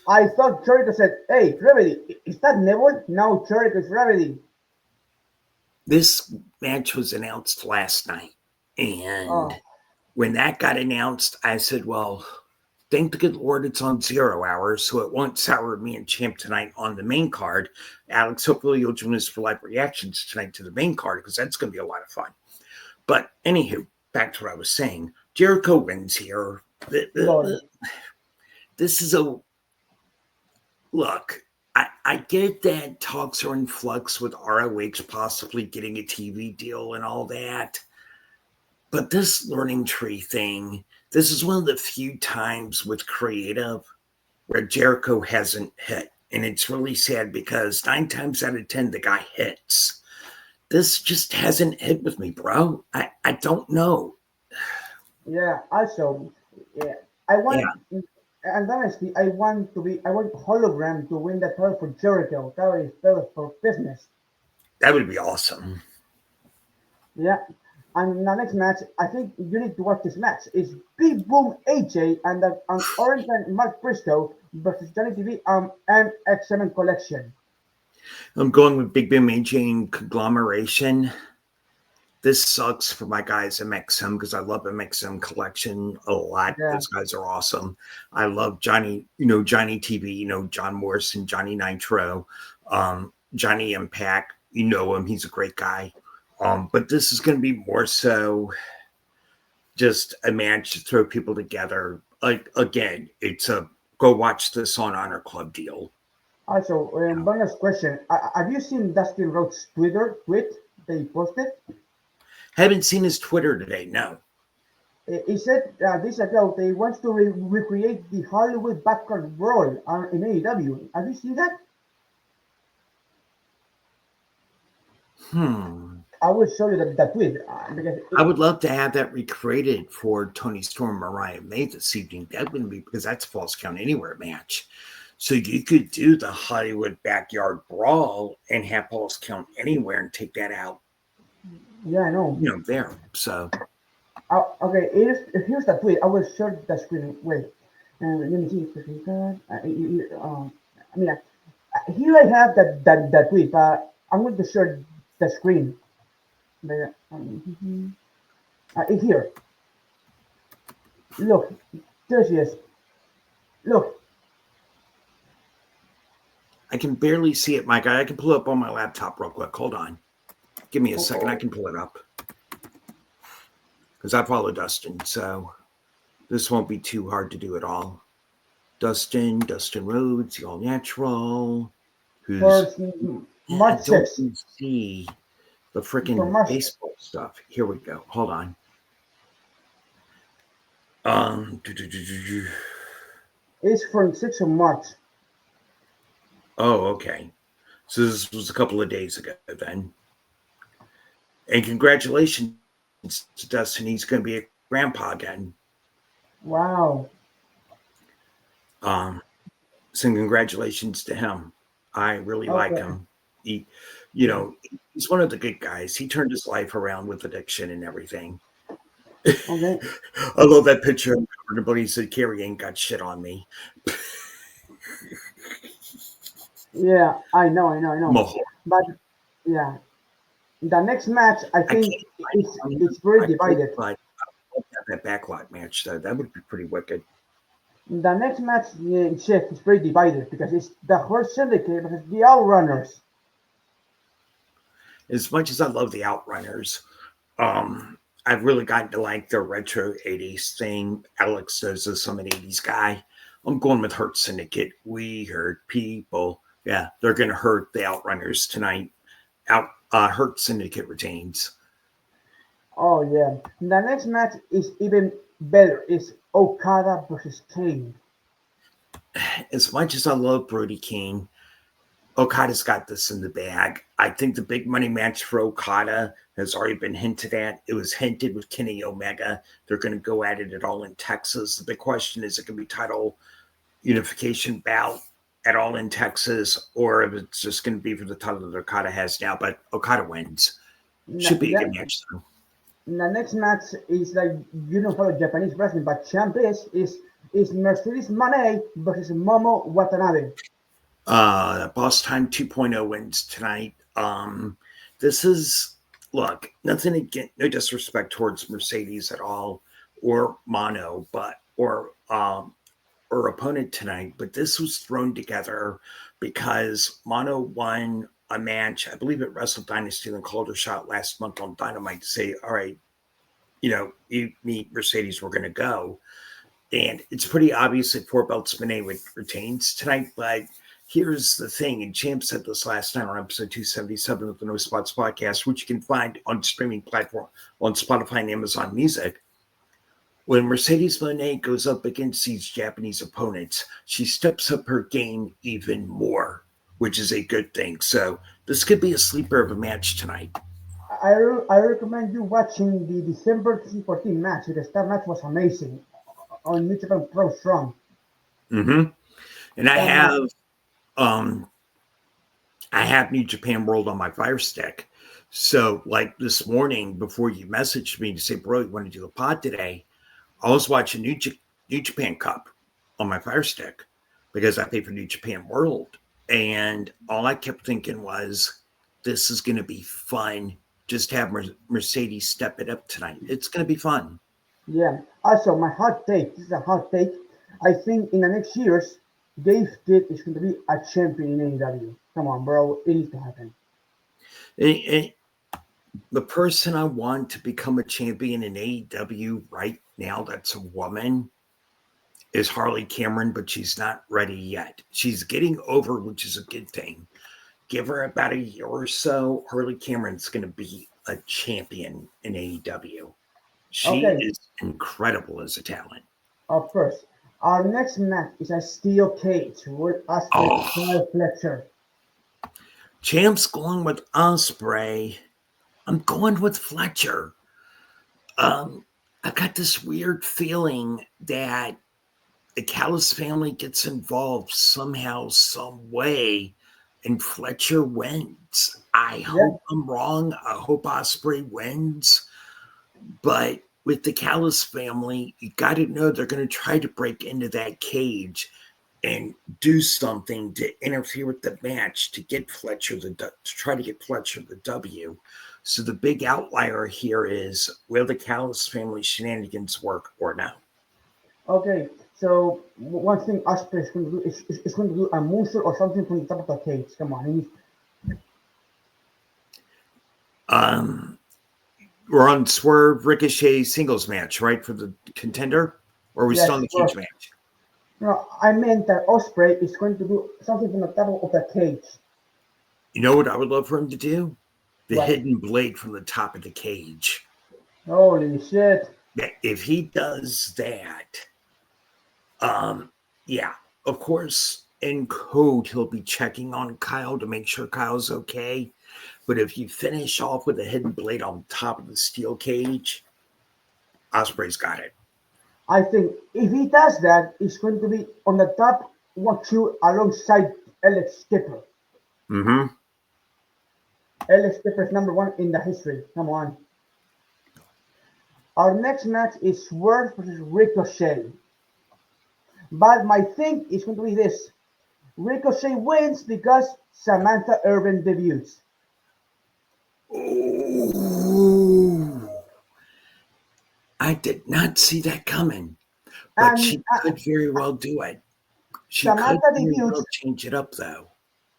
[SPEAKER 1] I thought Jericho said, hey, Gravity, is that Neville? No, Jericho's Gravity.
[SPEAKER 2] This match was announced last night. And when that got announced, I said, well, thank the good Lord it's on 0 hours, so it won't sour me and Champ tonight on the main card. Alex, hopefully you'll join us for live reactions tonight to the main card, because that's going to be a lot of fun. But anywho, back to what I was saying. Jericho wins here. This is a... Look, I get that talks are in flux with ROH possibly getting a TV deal and all that. But this learning tree thing, this is one of the few times with creative where Jericho hasn't hit. And it's really sad because 9 times out of 10, the guy hits. This just hasn't hit with me, bro. I don't know.
[SPEAKER 1] Yeah, also, and honestly, I want Hologram to win the title for Jericho. That is better for business.
[SPEAKER 2] That would be awesome.
[SPEAKER 1] Yeah. And the next match, I think you need to watch this match. It's Big Boom AJ and Orange and Mark Briscoe versus Johnny TV and X7 Collection.
[SPEAKER 2] I'm going with Big Boom AJ and Conglomeration. this sucks for my guys MXM because I love MXM collection a lot.
[SPEAKER 1] Yeah.
[SPEAKER 2] Those guys are awesome. I love Johnny, Johnny TV, John Morrison, Johnny Nitro, Johnny Impact. You know him. He's a great guy. But this is going to be more so just a match to throw people together. Like, again, it's a go watch this on Honor Club deal.
[SPEAKER 1] Also, bonus question. Have you seen Dustin Rhodes' Twitter tweet they posted?
[SPEAKER 2] Haven't seen his Twitter today, no.
[SPEAKER 1] He said this ago they want to recreate the Hollywood Backyard Brawl in AEW. Have you seen that? I will show you that tweet. Because
[SPEAKER 2] I would love to have that recreated for Tony Storm, Mariah May this evening. That wouldn't be because that's a Falls Count Anywhere match. So you could do the Hollywood Backyard Brawl and have Falls Count Anywhere and take that out.
[SPEAKER 1] Yeah, I know.
[SPEAKER 2] There. So.
[SPEAKER 1] Okay, here's the tweet. I will share the screen. Wait. Let me see. Here I have that tweet, but I'm going to share the screen. Here. Look, there she is. Look.
[SPEAKER 2] I can barely see it, Mike. I can pull it up on my laptop real quick. Hold on. Give me a second. I can pull it up. Because I follow Dustin, so this won't be too hard to do at all. Dustin Rhodes, the All Natural. Who's
[SPEAKER 1] March 6th.
[SPEAKER 2] Don't see the freaking baseball stuff. Here we go. Hold on.
[SPEAKER 1] It's from 6th of March.
[SPEAKER 2] Oh, okay. So this was a couple of days ago then. And congratulations to Dustin. He's going to be a grandpa again.
[SPEAKER 1] Wow.
[SPEAKER 2] So congratulations to him. I really like him. He, he's one of the good guys. He turned his life around with addiction and everything.
[SPEAKER 1] Okay.
[SPEAKER 2] I love that picture. Everybody said Kerry ain't got shit on me.
[SPEAKER 1] Yeah, I know. But yeah, the next match, I think it's very divided.
[SPEAKER 2] But that backlot match, that would be pretty wicked.
[SPEAKER 1] The next match, Chef, is very divided because it's the Horse Syndicate versus the Outrunners.
[SPEAKER 2] As much as I love the Outrunners, I've really gotten to like their retro 80s thing. Alex does I'm an 80s guy. I'm going with Hurt Syndicate. We hurt people. Yeah, they're going to hurt the Outrunners tonight. Hurt Syndicate retains.
[SPEAKER 1] Oh, yeah. The next match is even better. It's Okada versus Kane.
[SPEAKER 2] As much as I love Brody King, Okada's got this in the bag. I think the big money match for Okada has already been hinted at. It was hinted with Kenny Omega. They're going to go at it All in Texas. The big question is, it going to be title unification bout at All in Texas, or if it's just going to be for the title that Okada has now. But Okada wins. Should be a good match, though.
[SPEAKER 1] The next match is like, you don't follow Japanese wrestling, but champ is Mercedes Moné versus Momo Watanabe.
[SPEAKER 2] Boss Time 2.0 wins tonight. This is, look, nothing again, no disrespect towards Mercedes at all, or Mono, or opponent tonight, but this was thrown together because Mono won a match, I believe at Wrestle Dynasty, and called a shot last month on Dynamite to say, all right, you meet Mercedes, we're going to go. And it's pretty obvious that 4 Belts Moné retains tonight, but here's the thing, and Champ said this last night on episode 277 of the No Spots podcast, which you can find on streaming platform on Spotify and Amazon Music. When Mercedes Moné goes up against these Japanese opponents, she steps up her game even more, which is a good thing. So this could be a sleeper of a match tonight.
[SPEAKER 1] I recommend you watching the December 2014 match, because that match was amazing on New Japan Pro Strong.
[SPEAKER 2] Mm-hmm. And I have New Japan World on my Fire Stick. So like this morning, before you messaged me to say, bro, you want to do a pod today? I was watching New Japan Cup on my Fire Stick because I pay for New Japan World. And all I kept thinking was, this is going to be fun just have Mercedes step it up tonight. It's going to be fun.
[SPEAKER 1] Yeah. Also, my hot take. This is a hot take. I think in the next years, Dave Kidd is going to be a champion in AEW. Come on, bro. It needs to happen.
[SPEAKER 2] The person I want to become a champion in AEW right now, that's a woman, is Harley Cameron, but she's not ready yet. She's getting over, which is a good thing. Give her about a year or so, Harley Cameron's going to be a champion in AEW. She
[SPEAKER 1] Okay.
[SPEAKER 2] is incredible as a talent.
[SPEAKER 1] First, our next match is a steel cage with Osprey
[SPEAKER 2] Oh,
[SPEAKER 1] Kyle Fletcher.
[SPEAKER 2] Champ's going with Osprey. I'm going with Fletcher. I've got this weird feeling that the Callis family gets involved somehow, some way, and Fletcher wins. I
[SPEAKER 1] Yeah.
[SPEAKER 2] hope I'm wrong. I hope Osprey wins. But with the Callis family, you got to know they're going to try to break into that cage and do something to interfere with the match to get Fletcher to try to get Fletcher the W. So the big outlier here is, will the Callis family shenanigans work or no?
[SPEAKER 1] Okay. So one thing Osprey is going to do is going to do a moonsault or something from the top of the cage. Come on.
[SPEAKER 2] We're on Swerve Ricochet singles match, right, for the contender? Or are we still on
[SPEAKER 1] Yes.
[SPEAKER 2] the cage match?
[SPEAKER 1] No, I meant that Osprey is going to do something from the top of the cage.
[SPEAKER 2] You know what I would love for him to do? The
[SPEAKER 1] What?
[SPEAKER 2] hidden blade from the top of the cage.
[SPEAKER 1] Holy shit.
[SPEAKER 2] If he does that, yeah, of course, in code, he'll be checking on Kyle to make sure Kyle's okay. But if you finish off with a hidden blade on top of the steel cage, Osprey's got it.
[SPEAKER 1] I think if he does that, it's going to be on the top 1-2 alongside Alex Skipper.
[SPEAKER 2] Mm-hmm.
[SPEAKER 1] Alex Skipper is number one in the history. Come on. Our next match is Swerve versus Ricochet. But my thing is going to be this. Ricochet wins because Samantha Irvin debuts.
[SPEAKER 2] Ooh, I did not see that coming, but
[SPEAKER 1] And
[SPEAKER 2] she could very well do it. She could
[SPEAKER 1] Samantha
[SPEAKER 2] very
[SPEAKER 1] debuts
[SPEAKER 2] well change it up, though.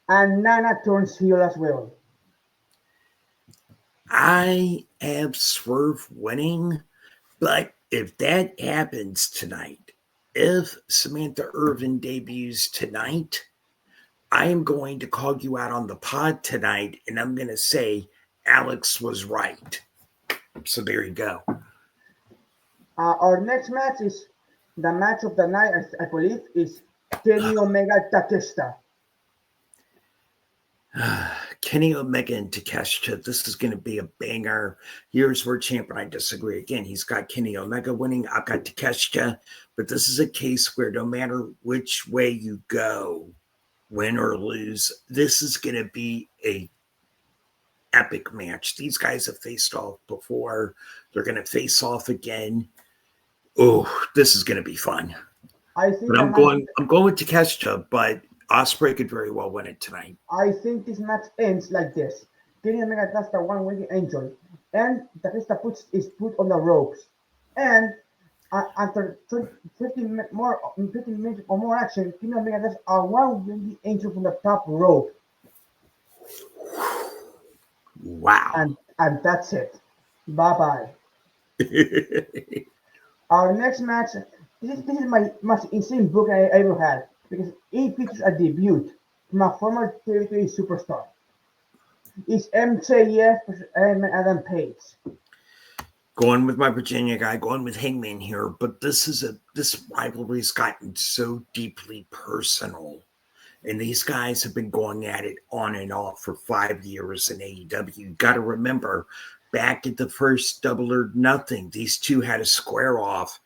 [SPEAKER 1] and Nana turns heel as well.
[SPEAKER 2] I have Swerve winning, but if that happens tonight, if Samantha Irvin debuts tonight, I am going to call you out on the pod tonight, and I'm going to say Alex was right. So there you go.
[SPEAKER 1] Our next match is the match of the night, I believe, is Kenny Omega Takeshita.
[SPEAKER 2] Kenny Omega and Takeshita. This is going to be a banger. Here's where Champ and I disagree. Again, he's got Kenny Omega winning. I've got Takeshita. But this is a case where no matter which way you go, win or lose, this is going to be a epic match. These guys have faced off before. They're going to face off again. Oh, this is going to be fun.
[SPEAKER 1] I think
[SPEAKER 2] But I'm going with Takeshita, but Osprey could very well win it tonight.
[SPEAKER 1] I think this match ends like this. Kenny Omega does the one winged angel, and Takeshita is put on the ropes. And after 15 minutes or more action, Kenny Omega does a one winged angel from the top rope.
[SPEAKER 2] Wow.
[SPEAKER 1] And that's it. Bye bye. Our next match, this is my most insane book I ever had because it features a debut from a former WWE superstar. It's MJF versus Adam Page.
[SPEAKER 2] Going with my Virginia guy, going with Hangman here, but this rivalry's gotten so deeply personal. And these guys have been going at it on and off for 5 years in AEW. You got to remember, back at the first Double or Nothing, these two had a square off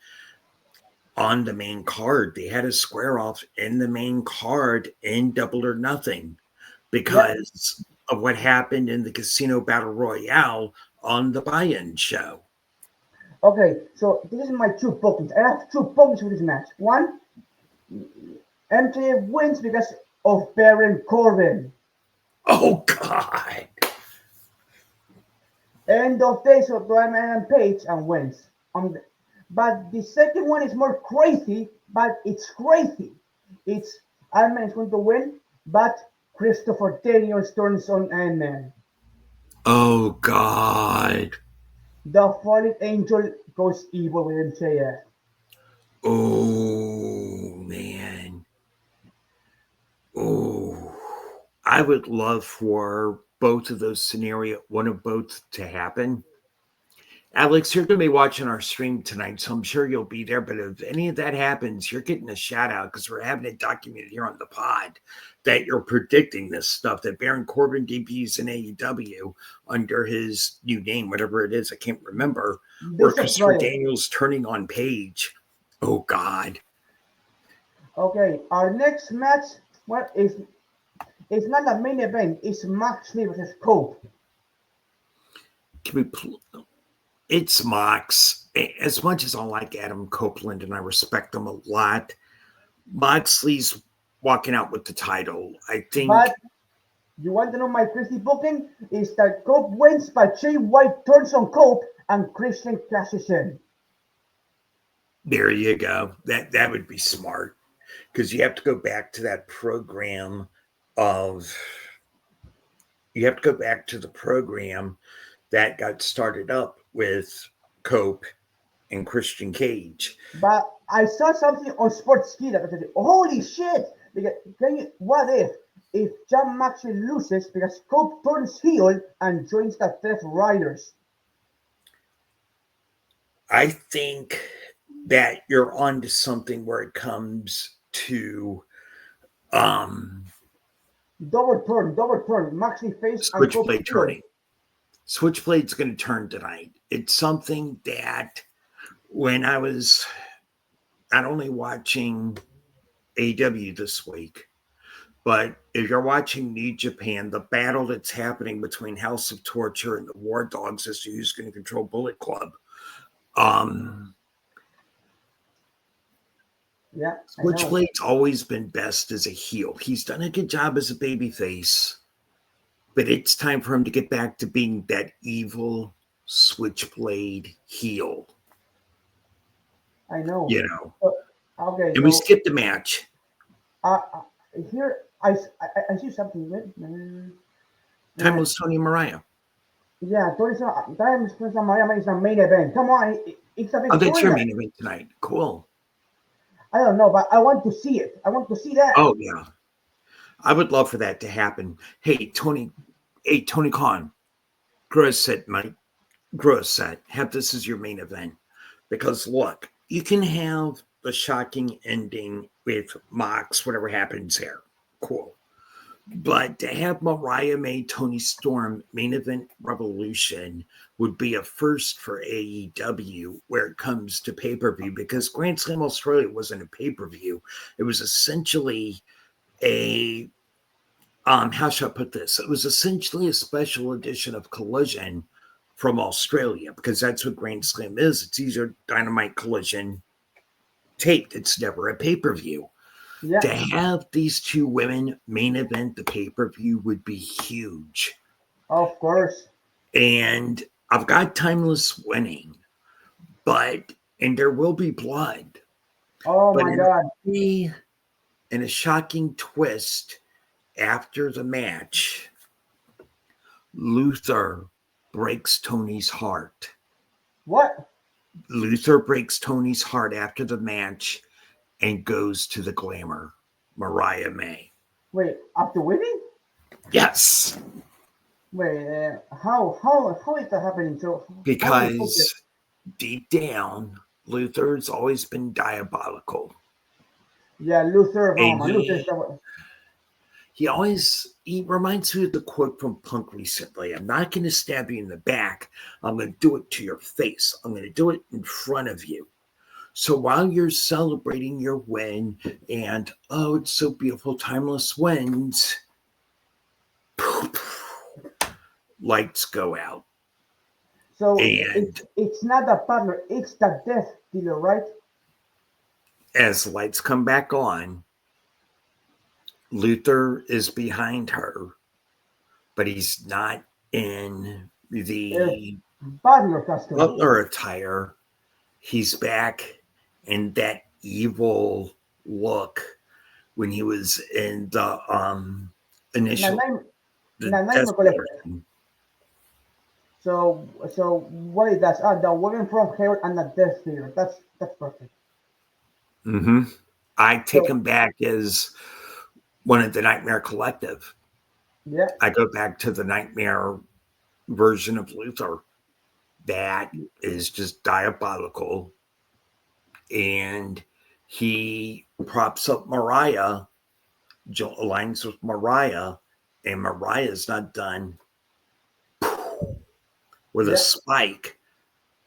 [SPEAKER 2] on the main card. They had a square off in the main card in Double or Nothing because of what happened in the Casino Battle Royale on the buy-in show.
[SPEAKER 1] Okay, so this is my two bookings. I have two bookings for this match. One, MJF wins because of Baron Corbin.
[SPEAKER 2] Oh, God.
[SPEAKER 1] End of days of Diamond Page and wins. But the second one is more crazy, but it's crazy. It's Ant-Man is going to win, but Christopher Daniels turns on Ant-Man.
[SPEAKER 2] Oh, God.
[SPEAKER 1] The fallen angel goes evil with MJF.
[SPEAKER 2] Oh, man. Oh, I would love for both of those one of both to happen. Alex, you're going to be watching our stream tonight, so I'm sure you'll be there. But if any of that happens, you're getting a shout out because we're having it documented here on the pod that you're predicting this stuff, that Baron Corbin debuts in AEW under his new name, whatever it is, I can't remember, or Christopher Daniels turning on Page. Oh, God.
[SPEAKER 1] Okay, our next match it's not a main event, it's Moxley versus Cope.
[SPEAKER 2] It's Mox. As much as I like Adam Copeland and I respect him a lot, Moxley's walking out with the title. I think.
[SPEAKER 1] But you want to know my crazy booking? Is that Cope wins, but Jay White turns on Cope and Christian cashes in.
[SPEAKER 2] There you go. That would be smart because you have to go back to that program that got started up with Cope and Christian Cage.
[SPEAKER 1] But I saw something on Sportskeeda that said, holy shit! Because what if John Moxley loses because Cope turns heel and joins the Death Riders?
[SPEAKER 2] I think that you're onto something where it comes to
[SPEAKER 1] double turn. Moxley face
[SPEAKER 2] Switchblade turning. Switchblade's going to turn tonight. It's something that when I was not only watching AEW this week, but if you're watching New Japan, the battle that's happening between House of Torture and the War Dogs as to who's going to control Bullet Club.
[SPEAKER 1] Yeah,
[SPEAKER 2] Switchblade's always been best as a heel. He's done a good job as a babyface, but it's time for him to get back to being that evil Switchblade heel.
[SPEAKER 1] I know.
[SPEAKER 2] You know.
[SPEAKER 1] Okay.
[SPEAKER 2] And we skipped the match.
[SPEAKER 1] Here, I see something.
[SPEAKER 2] Timeless Tony Mariah.
[SPEAKER 1] Yeah, Timeless Tony Mariah is the main event. Come on, it's a big.
[SPEAKER 2] Oh, that's your main event tonight. Cool.
[SPEAKER 1] I don't know, but I want to see it. I want to see that.
[SPEAKER 2] Oh yeah, I would love for that to happen. Hey Tony Khan, grow a set, Mike. Grow a set. Have this as your main event because look, you can have the shocking ending with Mox, whatever happens there. Cool. But to have Mariah May, Tony Storm main event Revolution would be a first for AEW where it comes to pay-per-view because Grand Slam Australia wasn't a pay-per-view. It was essentially a how should I put this? It was essentially a special edition of Collision from Australia because that's what Grand Slam is. It's either Dynamite Collision taped. It's never a pay-per-view. Yeah. To have these two women main event the pay-per-view would be huge.
[SPEAKER 1] Of course.
[SPEAKER 2] And I've got Timeless winning, and there will be blood.
[SPEAKER 1] Oh my God.
[SPEAKER 2] In a shocking twist after the match, Luther breaks Tony's heart.
[SPEAKER 1] What?
[SPEAKER 2] Luther breaks Tony's heart after the match and goes to the Glamour, Mariah May.
[SPEAKER 1] Wait, after winning?
[SPEAKER 2] Yes.
[SPEAKER 1] Wait, how is that happening? So
[SPEAKER 2] because deep down, Luther's always been diabolical.
[SPEAKER 1] Yeah, Luther.
[SPEAKER 2] He reminds me of the quote from Punk recently. I'm not going to stab you in the back. I'm going to do it to your face. I'm going to do it in front of you. So while you're celebrating your win and, oh, it's so beautiful, Timeless wins, lights go out.
[SPEAKER 1] So it's not the partner, it's the death dealer, right?
[SPEAKER 2] As lights come back on, Luther is behind her, but he's not in the
[SPEAKER 1] Butler costume.
[SPEAKER 2] butler attire. He's back in that evil look when he was in the initial the
[SPEAKER 1] Nightmare
[SPEAKER 2] test
[SPEAKER 1] Collective.
[SPEAKER 2] version.
[SPEAKER 1] So what it does? The woman from hell and the death fear. That's perfect.
[SPEAKER 2] Mm-hmm. I take
[SPEAKER 1] So
[SPEAKER 2] him back as one of the Nightmare Collective.
[SPEAKER 1] yeah,
[SPEAKER 2] I go back to the Nightmare version of Luther. That is just diabolical. And he props up Mariah, aligns with Mariah, and Mariah's not done with a
[SPEAKER 1] yeah.
[SPEAKER 2] spike.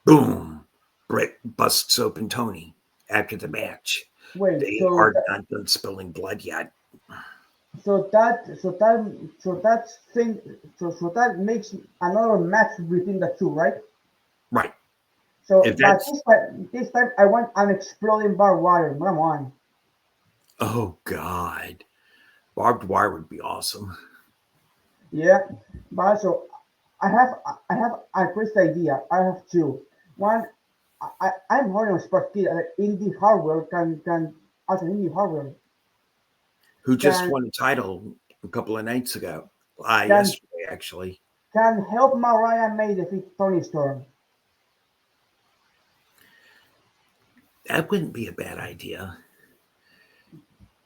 [SPEAKER 2] Boom! Britt busts open Tony after the match.
[SPEAKER 1] Wait.
[SPEAKER 2] They are not done spilling blood yet.
[SPEAKER 1] So that thing. So that makes another match between the two, right?
[SPEAKER 2] Right.
[SPEAKER 1] So,
[SPEAKER 2] If
[SPEAKER 1] but
[SPEAKER 2] that's
[SPEAKER 1] this time I want an exploding barbed wire. Come on.
[SPEAKER 2] oh god. Barbed wire would be awesome.
[SPEAKER 1] Yeah, but also I have a crazy idea. I have two. One, I'm holding a spot kid. Indie hardware can as an indie hardware
[SPEAKER 2] Who just
[SPEAKER 1] can
[SPEAKER 2] won a title a couple of nights ago.
[SPEAKER 1] can
[SPEAKER 2] Yesterday actually.
[SPEAKER 1] can help Mariah May defeat Tony Storm.
[SPEAKER 2] That wouldn't be a bad idea.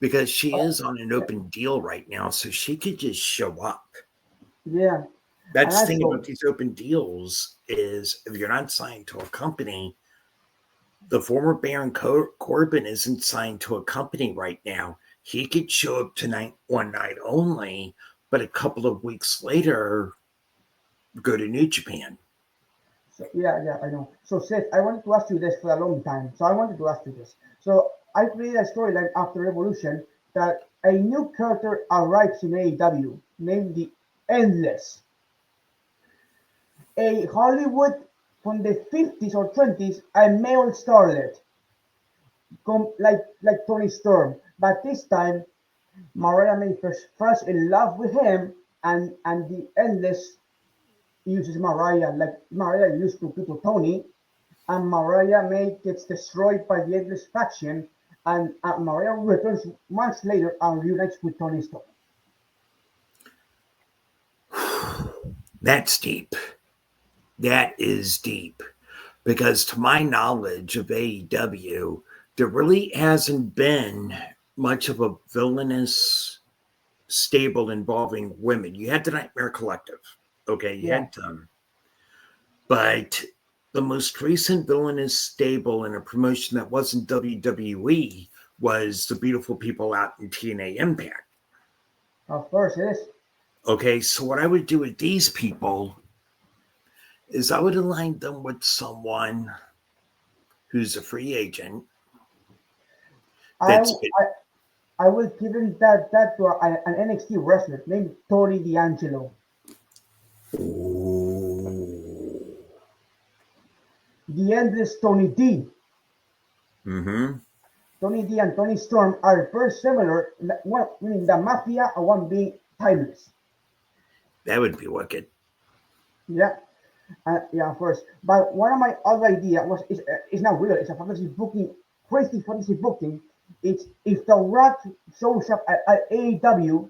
[SPEAKER 2] Because she is on an open deal right now, so she could just show up.
[SPEAKER 1] Yeah, and
[SPEAKER 2] That's the thing about
[SPEAKER 1] also
[SPEAKER 2] these open deals is if you're not signed to a company, the former Baron Corbin isn't signed to a company right now. He could show up tonight, one night only, but a couple of weeks later, go to New Japan.
[SPEAKER 1] so yeah, I know. So Seth, I wanted to ask you this for a long time. So I wanted to ask you this. So I created a storyline after Revolution that a new character arrives in AEW named the Endless, a Hollywood from the 50s or 20s, a male starlet, like Tony Storm. But this time, Mariah May first falls in love with him, and the Endless uses Mariah like Mariah used to Tony, and Mariah May gets destroyed by the Endless faction, and Mariah returns months later and reunites with Tony Storm.
[SPEAKER 2] That's deep. That is deep. Because to my knowledge of AEW, there really hasn't been much of a villainous stable involving women. You had the Nightmare Collective. Okay, you
[SPEAKER 1] Yeah,
[SPEAKER 2] had them. But the most recent villainous stable in a promotion that wasn't WWE was the beautiful people out in TNA Impact.
[SPEAKER 1] of course it is.
[SPEAKER 2] Okay, so what I would do with these people is I would align them with someone who's a free agent
[SPEAKER 1] I
[SPEAKER 2] that's been,
[SPEAKER 1] I will give him that to an NXT wrestler named Tony D'Angelo.
[SPEAKER 2] ooh,
[SPEAKER 1] The Endless Tony D.
[SPEAKER 2] mm-hmm,
[SPEAKER 1] Tony D and Tony Storm are very similar. One meaning the Mafia and one being timeless.
[SPEAKER 2] that would be wicked.
[SPEAKER 1] Yeah, yeah, of course. But one of my other idea was is not real. It's a fantasy booking, crazy fantasy booking. It's if The Rock shows up at AEW,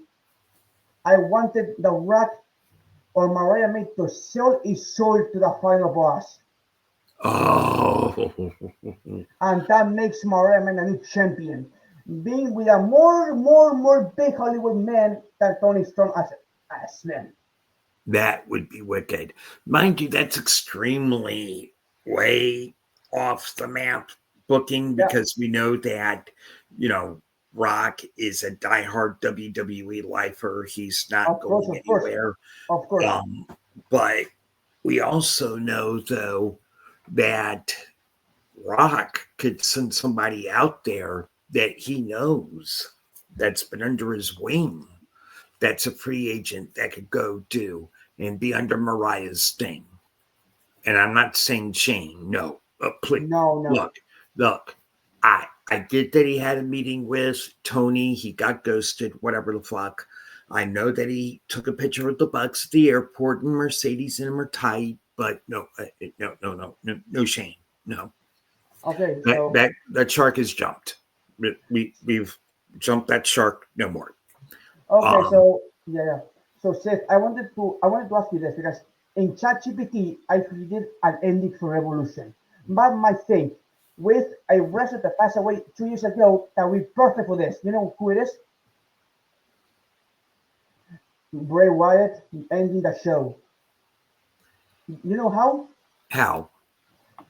[SPEAKER 1] I wanted The Rock or Mariah May to sell his soul to the final boss,
[SPEAKER 2] Oh,
[SPEAKER 1] and that makes Mariah May a new champion, being with a more big Hollywood man than Tony Storm as men.
[SPEAKER 2] that would be wicked. Mind you, that's extremely way off the map booking
[SPEAKER 1] Yeah,
[SPEAKER 2] because we know that, you know, Rock is a diehard WWE lifer. He's not going
[SPEAKER 1] of course,
[SPEAKER 2] anywhere.
[SPEAKER 1] of course.
[SPEAKER 2] Um, but we also know, though, that Rock could send somebody out there that he knows that's been under his wing, that's a free agent that could go do and be under Mariah's thing. And I'm not saying Shane, no. Please,
[SPEAKER 1] No, no.
[SPEAKER 2] look. I get that he had a meeting with Tony. He got ghosted, whatever the fuck. I know that he took a picture with the Bucks at the airport, and Mercedes and him are tight, but no shame, no.
[SPEAKER 1] Okay,
[SPEAKER 2] That
[SPEAKER 1] so
[SPEAKER 2] that that shark has jumped. We've jumped that shark. No more.
[SPEAKER 1] okay,
[SPEAKER 2] Um,
[SPEAKER 1] so yeah. So Seth, I wanted to ask you this because in ChatGPT I created an ending for Revolution. But my thing with a wrestler that passed away 2 years ago that we perfect for this. You know who it is? Bray Wyatt ending the show. You know how?
[SPEAKER 2] how?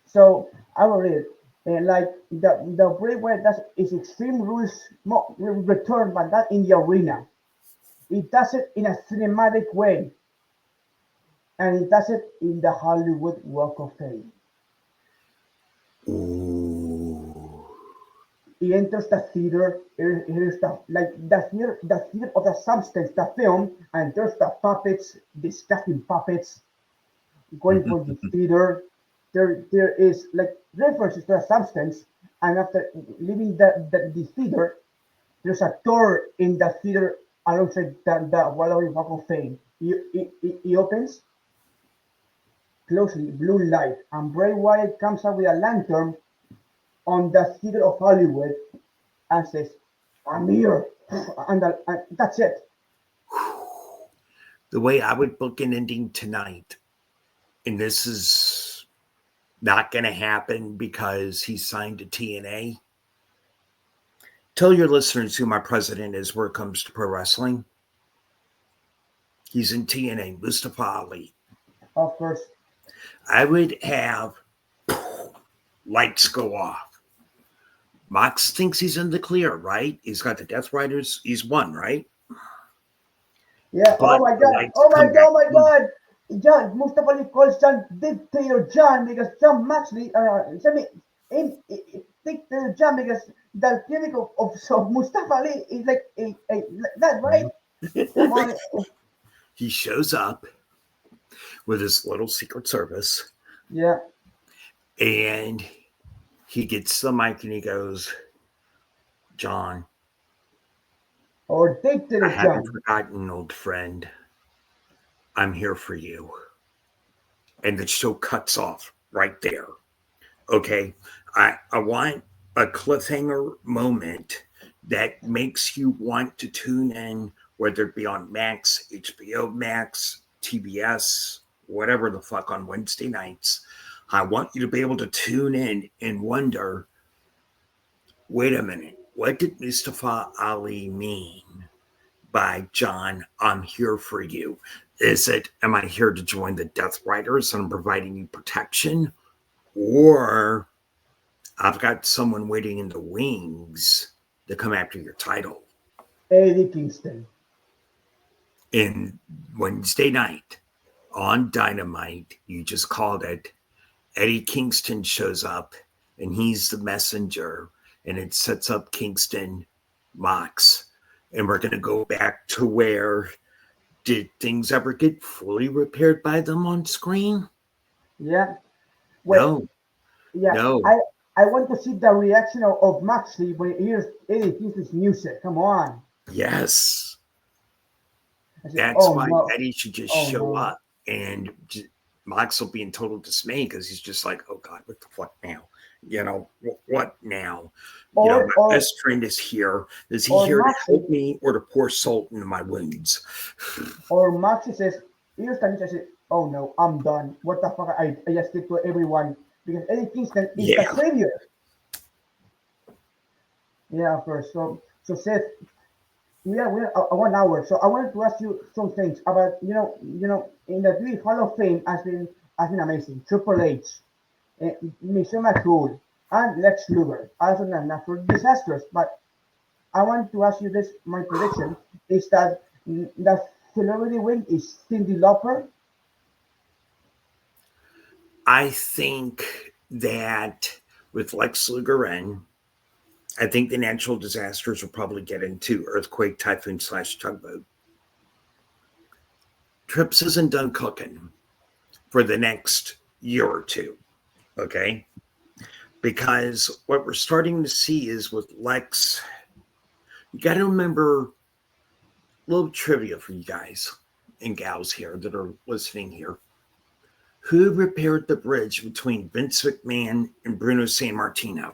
[SPEAKER 1] So I will read it. And like the Bray Wyatt does is Extreme Rules return, but not in the arena. It does it in a cinematic way, and it does it in the Hollywood Walk of Fame.
[SPEAKER 2] Ooh.
[SPEAKER 1] He enters the theater. Here's the theater of the substance, the film, and there's the puppets, disgusting puppets going for the theater. There is like references to the substance, and after leaving the theater, there's a door in the theater alongside the Wallowy Walk of Fame. He opens closely, blue light, and Bray Wyatt comes out with a lantern on the theater of Hollywood and says, "I'm here," and that's it.
[SPEAKER 2] The way I would book an ending tonight, and this is not going to happen because he signed to TNA. Tell your listeners who my president is where it comes to pro wrestling. He's in TNA, Mustafa Ali.
[SPEAKER 1] Of course,
[SPEAKER 2] I would have lights go off. Mox thinks he's in the clear, right? He's got the Death Riders. He's won, right?
[SPEAKER 1] yeah. Oh
[SPEAKER 2] But
[SPEAKER 1] my
[SPEAKER 2] the
[SPEAKER 1] God!
[SPEAKER 2] lights come back.
[SPEAKER 1] Oh my God! John Mustafa Ali calls John Dictator John because John Maxley, Dictator John because the clinic of Mustafa Ali is like that, right? Come on.
[SPEAKER 2] He shows up with his little Secret Service,
[SPEAKER 1] Yeah.
[SPEAKER 2] and he gets the mic and he goes, John,
[SPEAKER 1] Or
[SPEAKER 2] I
[SPEAKER 1] Dictator
[SPEAKER 2] haven't
[SPEAKER 1] John.
[SPEAKER 2] forgotten, old friend. I'm here for you. And the show cuts off right there. Okay. I want a cliffhanger moment that makes you want to tune in, whether it be on Max, HBO Max, TBS, whatever the fuck on Wednesday nights. I want you to be able to tune in and wonder, wait a minute, what did Mustafa Ali mean by John, I'm here for you? Is it, am I here to join the Death Riders and I'm providing you protection? Or I've got someone waiting in the wings to come after your title.
[SPEAKER 1] Eddie Kingston.
[SPEAKER 2] In Wednesday night on Dynamite, you just called it, Eddie Kingston shows up and he's the messenger, and it sets up Kingston Mox. And we're going to go back to where, did things ever get fully repaired by them on screen?
[SPEAKER 1] Yeah. Wait.
[SPEAKER 2] No,
[SPEAKER 1] Yeah.
[SPEAKER 2] no.
[SPEAKER 1] I want to see the reaction of Maxley when he hears Eddie Kingston's music. Come on.
[SPEAKER 2] Yes.
[SPEAKER 1] I said,
[SPEAKER 2] That's
[SPEAKER 1] oh
[SPEAKER 2] why
[SPEAKER 1] no.
[SPEAKER 2] Eddie should just
[SPEAKER 1] Oh
[SPEAKER 2] show
[SPEAKER 1] no.
[SPEAKER 2] up, and Mox will be in total dismay because he's just like, oh God, what the fuck now? What now?
[SPEAKER 1] Or
[SPEAKER 2] My
[SPEAKER 1] or
[SPEAKER 2] best friend is here. Is he
[SPEAKER 1] or
[SPEAKER 2] here to
[SPEAKER 1] Maxley
[SPEAKER 2] help me or to pour salt into my wounds?
[SPEAKER 1] or Maxley says, here's the news. I said, oh no, I'm done. What the fuck? I just did to everyone because Eddie Kingston is the
[SPEAKER 2] Yeah.
[SPEAKER 1] savior. Yeah, of course. So Seth, we're 1 hour. So I wanted to ask you some things about in the WWE Hall of Fame has been amazing. Triple H, Michelle McCool, and Lex Luger. Also not for disasters, but I want to ask you this. My prediction is that the celebrity win is Cyndi Lauper.
[SPEAKER 2] I think that with Lex Luger in, I think the natural disasters will probably get into earthquake, typhoon / tugboat. Trips isn't done cooking for the next year or two. Okay. Because what we're starting to see is with Lex, you got to remember little trivia for you guys and gals here that are listening here. Who repaired the bridge between Vince McMahon and Bruno Sammartino?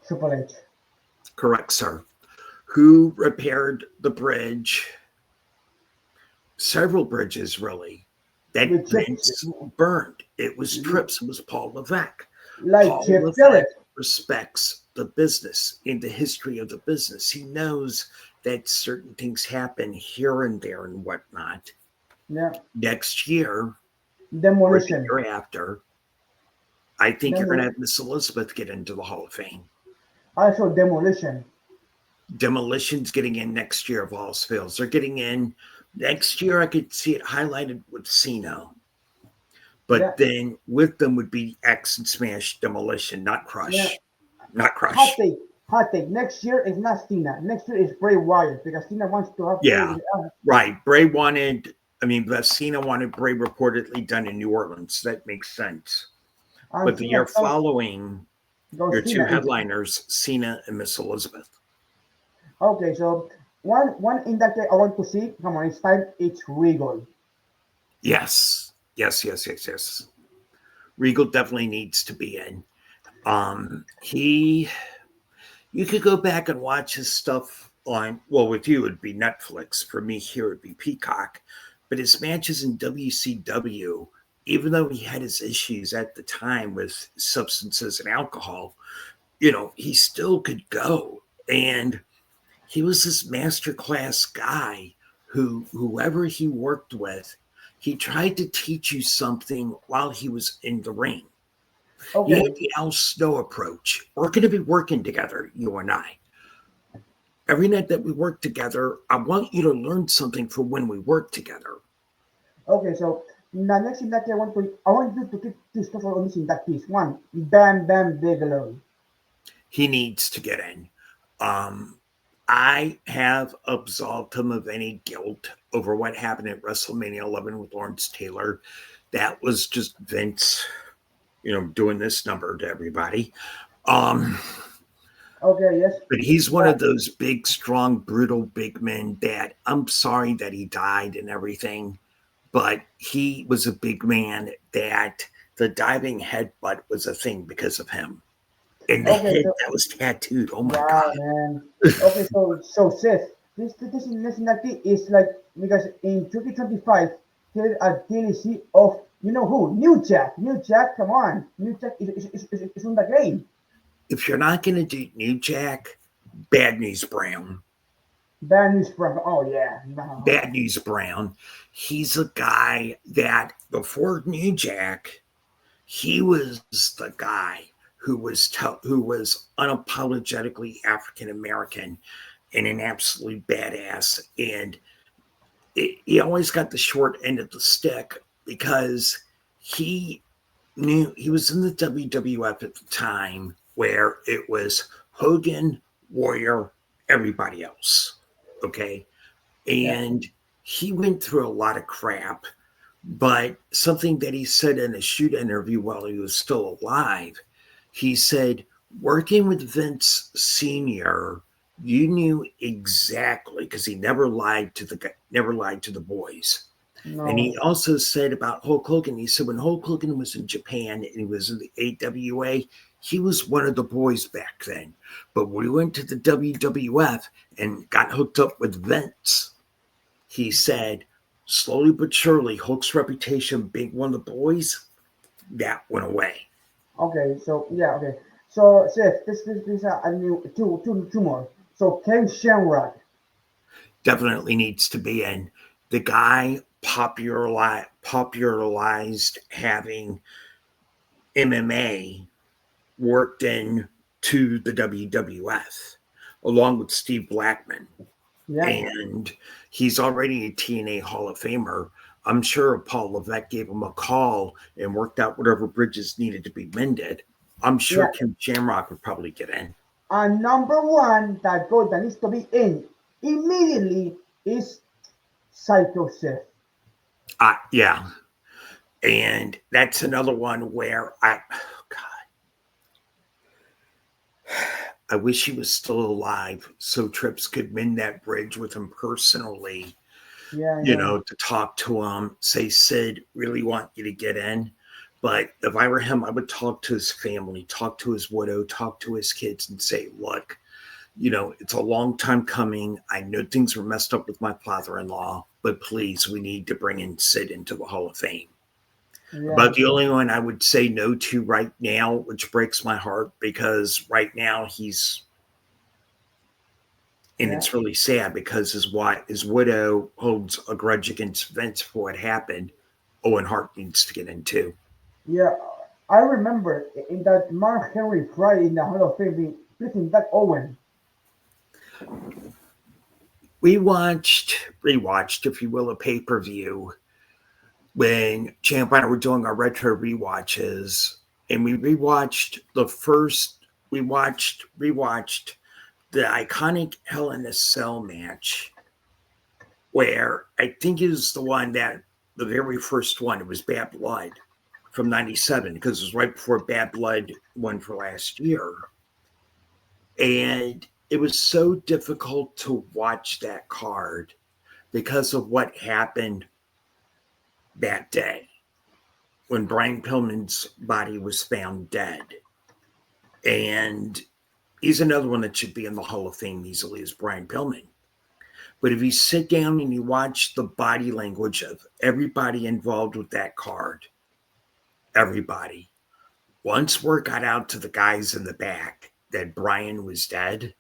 [SPEAKER 1] Triple H.
[SPEAKER 2] Correct, sir. Who repaired the bridge? Several bridges, really, that
[SPEAKER 1] With
[SPEAKER 2] Vince burned. It was Trips. It was Paul Levesque.
[SPEAKER 1] like
[SPEAKER 2] Paul
[SPEAKER 1] Chip
[SPEAKER 2] Levesque
[SPEAKER 1] Jarrett.
[SPEAKER 2] respects the business and the history of the business. He knows that certain things happen here and there and whatnot.
[SPEAKER 1] Yeah.
[SPEAKER 2] Next year,
[SPEAKER 1] Demolition.
[SPEAKER 2] or the year after, I think you're going to have Miss Elizabeth get into the Hall of Fame.
[SPEAKER 1] Also, Demolition.
[SPEAKER 2] Demolition's getting in next year of all fails. They're getting in next year. I could see it highlighted with Cena. But then with them would be X and Smash, Demolition, not Crush.
[SPEAKER 1] Yeah.
[SPEAKER 2] Not Crush.
[SPEAKER 1] Hot take. Next year is not Cena. Next year is Bray Wyatt because Cena wants to have.
[SPEAKER 2] Yeah, right. Cena wanted Bray reportedly done in New Orleans. That makes sense. But the year following, your two headliners, Cena and Miss Elizabeth.
[SPEAKER 1] Okay, so one in that I want to see. Come on, it's time. It's Regal.
[SPEAKER 2] Yes. Regal definitely needs to be in. You could go back and watch his stuff on, well, with you it'd be Netflix. For me here it'd be Peacock. But his matches in WCW, even though he had his issues at the time with substances and alcohol, he still could go. And he was this masterclass guy whoever he worked with, he tried to teach you something while he was in the ring. Okay. You had the Al Snow approach. We're going to be working together, you and I. Every night that we work together, I want you to learn something from when we work together.
[SPEAKER 1] Okay, so the next thing that I want you to keep two stuff on this in that piece. One, Bam Bam Bigelow.
[SPEAKER 2] He needs to get in. I have absolved him of any guilt over what happened at WrestleMania 11 with Lawrence Taylor. That was just Vince, doing this number to everybody.
[SPEAKER 1] Okay, yes.
[SPEAKER 2] But he's one of those big, strong, brutal big men that I'm sorry that he died and everything, but he was a big man that the diving headbutt was a thing because of him. And the head that was tattooed. Oh my God,
[SPEAKER 1] man. Okay, so Seth, this nationality is like because in 2025 there's a DLC of who? New Jack, come on, New Jack is on the game.
[SPEAKER 2] If you're not gonna do New Jack, Bad News Brown.
[SPEAKER 1] Oh yeah. No.
[SPEAKER 2] Bad News Brown. He's a guy that before New Jack, he was the guy who was unapologetically African American and an absolute badass. And he always got the short end of the stick because he knew he was in the WWF at the time where it was Hogan, Warrior, everybody else. Okay. And he went through a lot of crap, but something that he said in a shoot interview while he was still alive, he said, working with Vince Sr., you knew exactly, because he never lied to the boys. No. And he also said about Hulk Hogan, he said when Hulk Hogan was in Japan and he was in the AWA, he was one of the boys back then. But when we went to the WWF and got hooked up with Vince, he said, slowly but surely, Hulk's reputation being one of the boys, that went away.
[SPEAKER 1] Okay, so So Seth, this is a new two more. So Ken Shamrock
[SPEAKER 2] definitely needs to be in. The guy popularized having MMA worked in to the WWF, along with Steve Blackman. Yeah. And he's already a TNA Hall of Famer. I'm sure Paul Levesque gave him a call and worked out whatever bridges needed to be mended. I'm sure Ken Shamrock would probably get in.
[SPEAKER 1] And number one that needs to be in immediately is Psycho Seth.
[SPEAKER 2] Yeah. And that's another one where I wish he was still alive so Trips could mend that bridge with him personally,
[SPEAKER 1] Yeah, I know.
[SPEAKER 2] to talk to him, say, Sid, really want you to get in. But if I were him, I would talk to his family, talk to his widow, talk to his kids and say, look, it's a long time coming. I know things were messed up with my father-in-law, but please, we need to bring in Sid into the Hall of Fame.
[SPEAKER 1] Yeah,
[SPEAKER 2] About the only one I would say no to right now, which breaks my heart because right now and
[SPEAKER 1] yeah,
[SPEAKER 2] it's really sad because his widow holds a grudge against Vince for what happened. Owen Hart needs to get in too.
[SPEAKER 1] yeah. I remember in that Mark Henry Friday in the Hall of Fame being beating that Owen.
[SPEAKER 2] We rewatched, if you will, a pay-per-view when Champ and I were doing our retro rewatches, and we rewatched the iconic Hell in a Cell match, where I think is the very first one. It was Bad Blood from '97 because it was right before Bad Blood won for last year, and it was so difficult to watch that card because of what happened that day when Brian Pillman's body was found dead. And he's another one that should be in the Hall of Fame easily as Brian Pillman. But if you sit down and you watch the body language of everybody involved with that card, everybody, once word got out to the guys in the back that Brian was dead,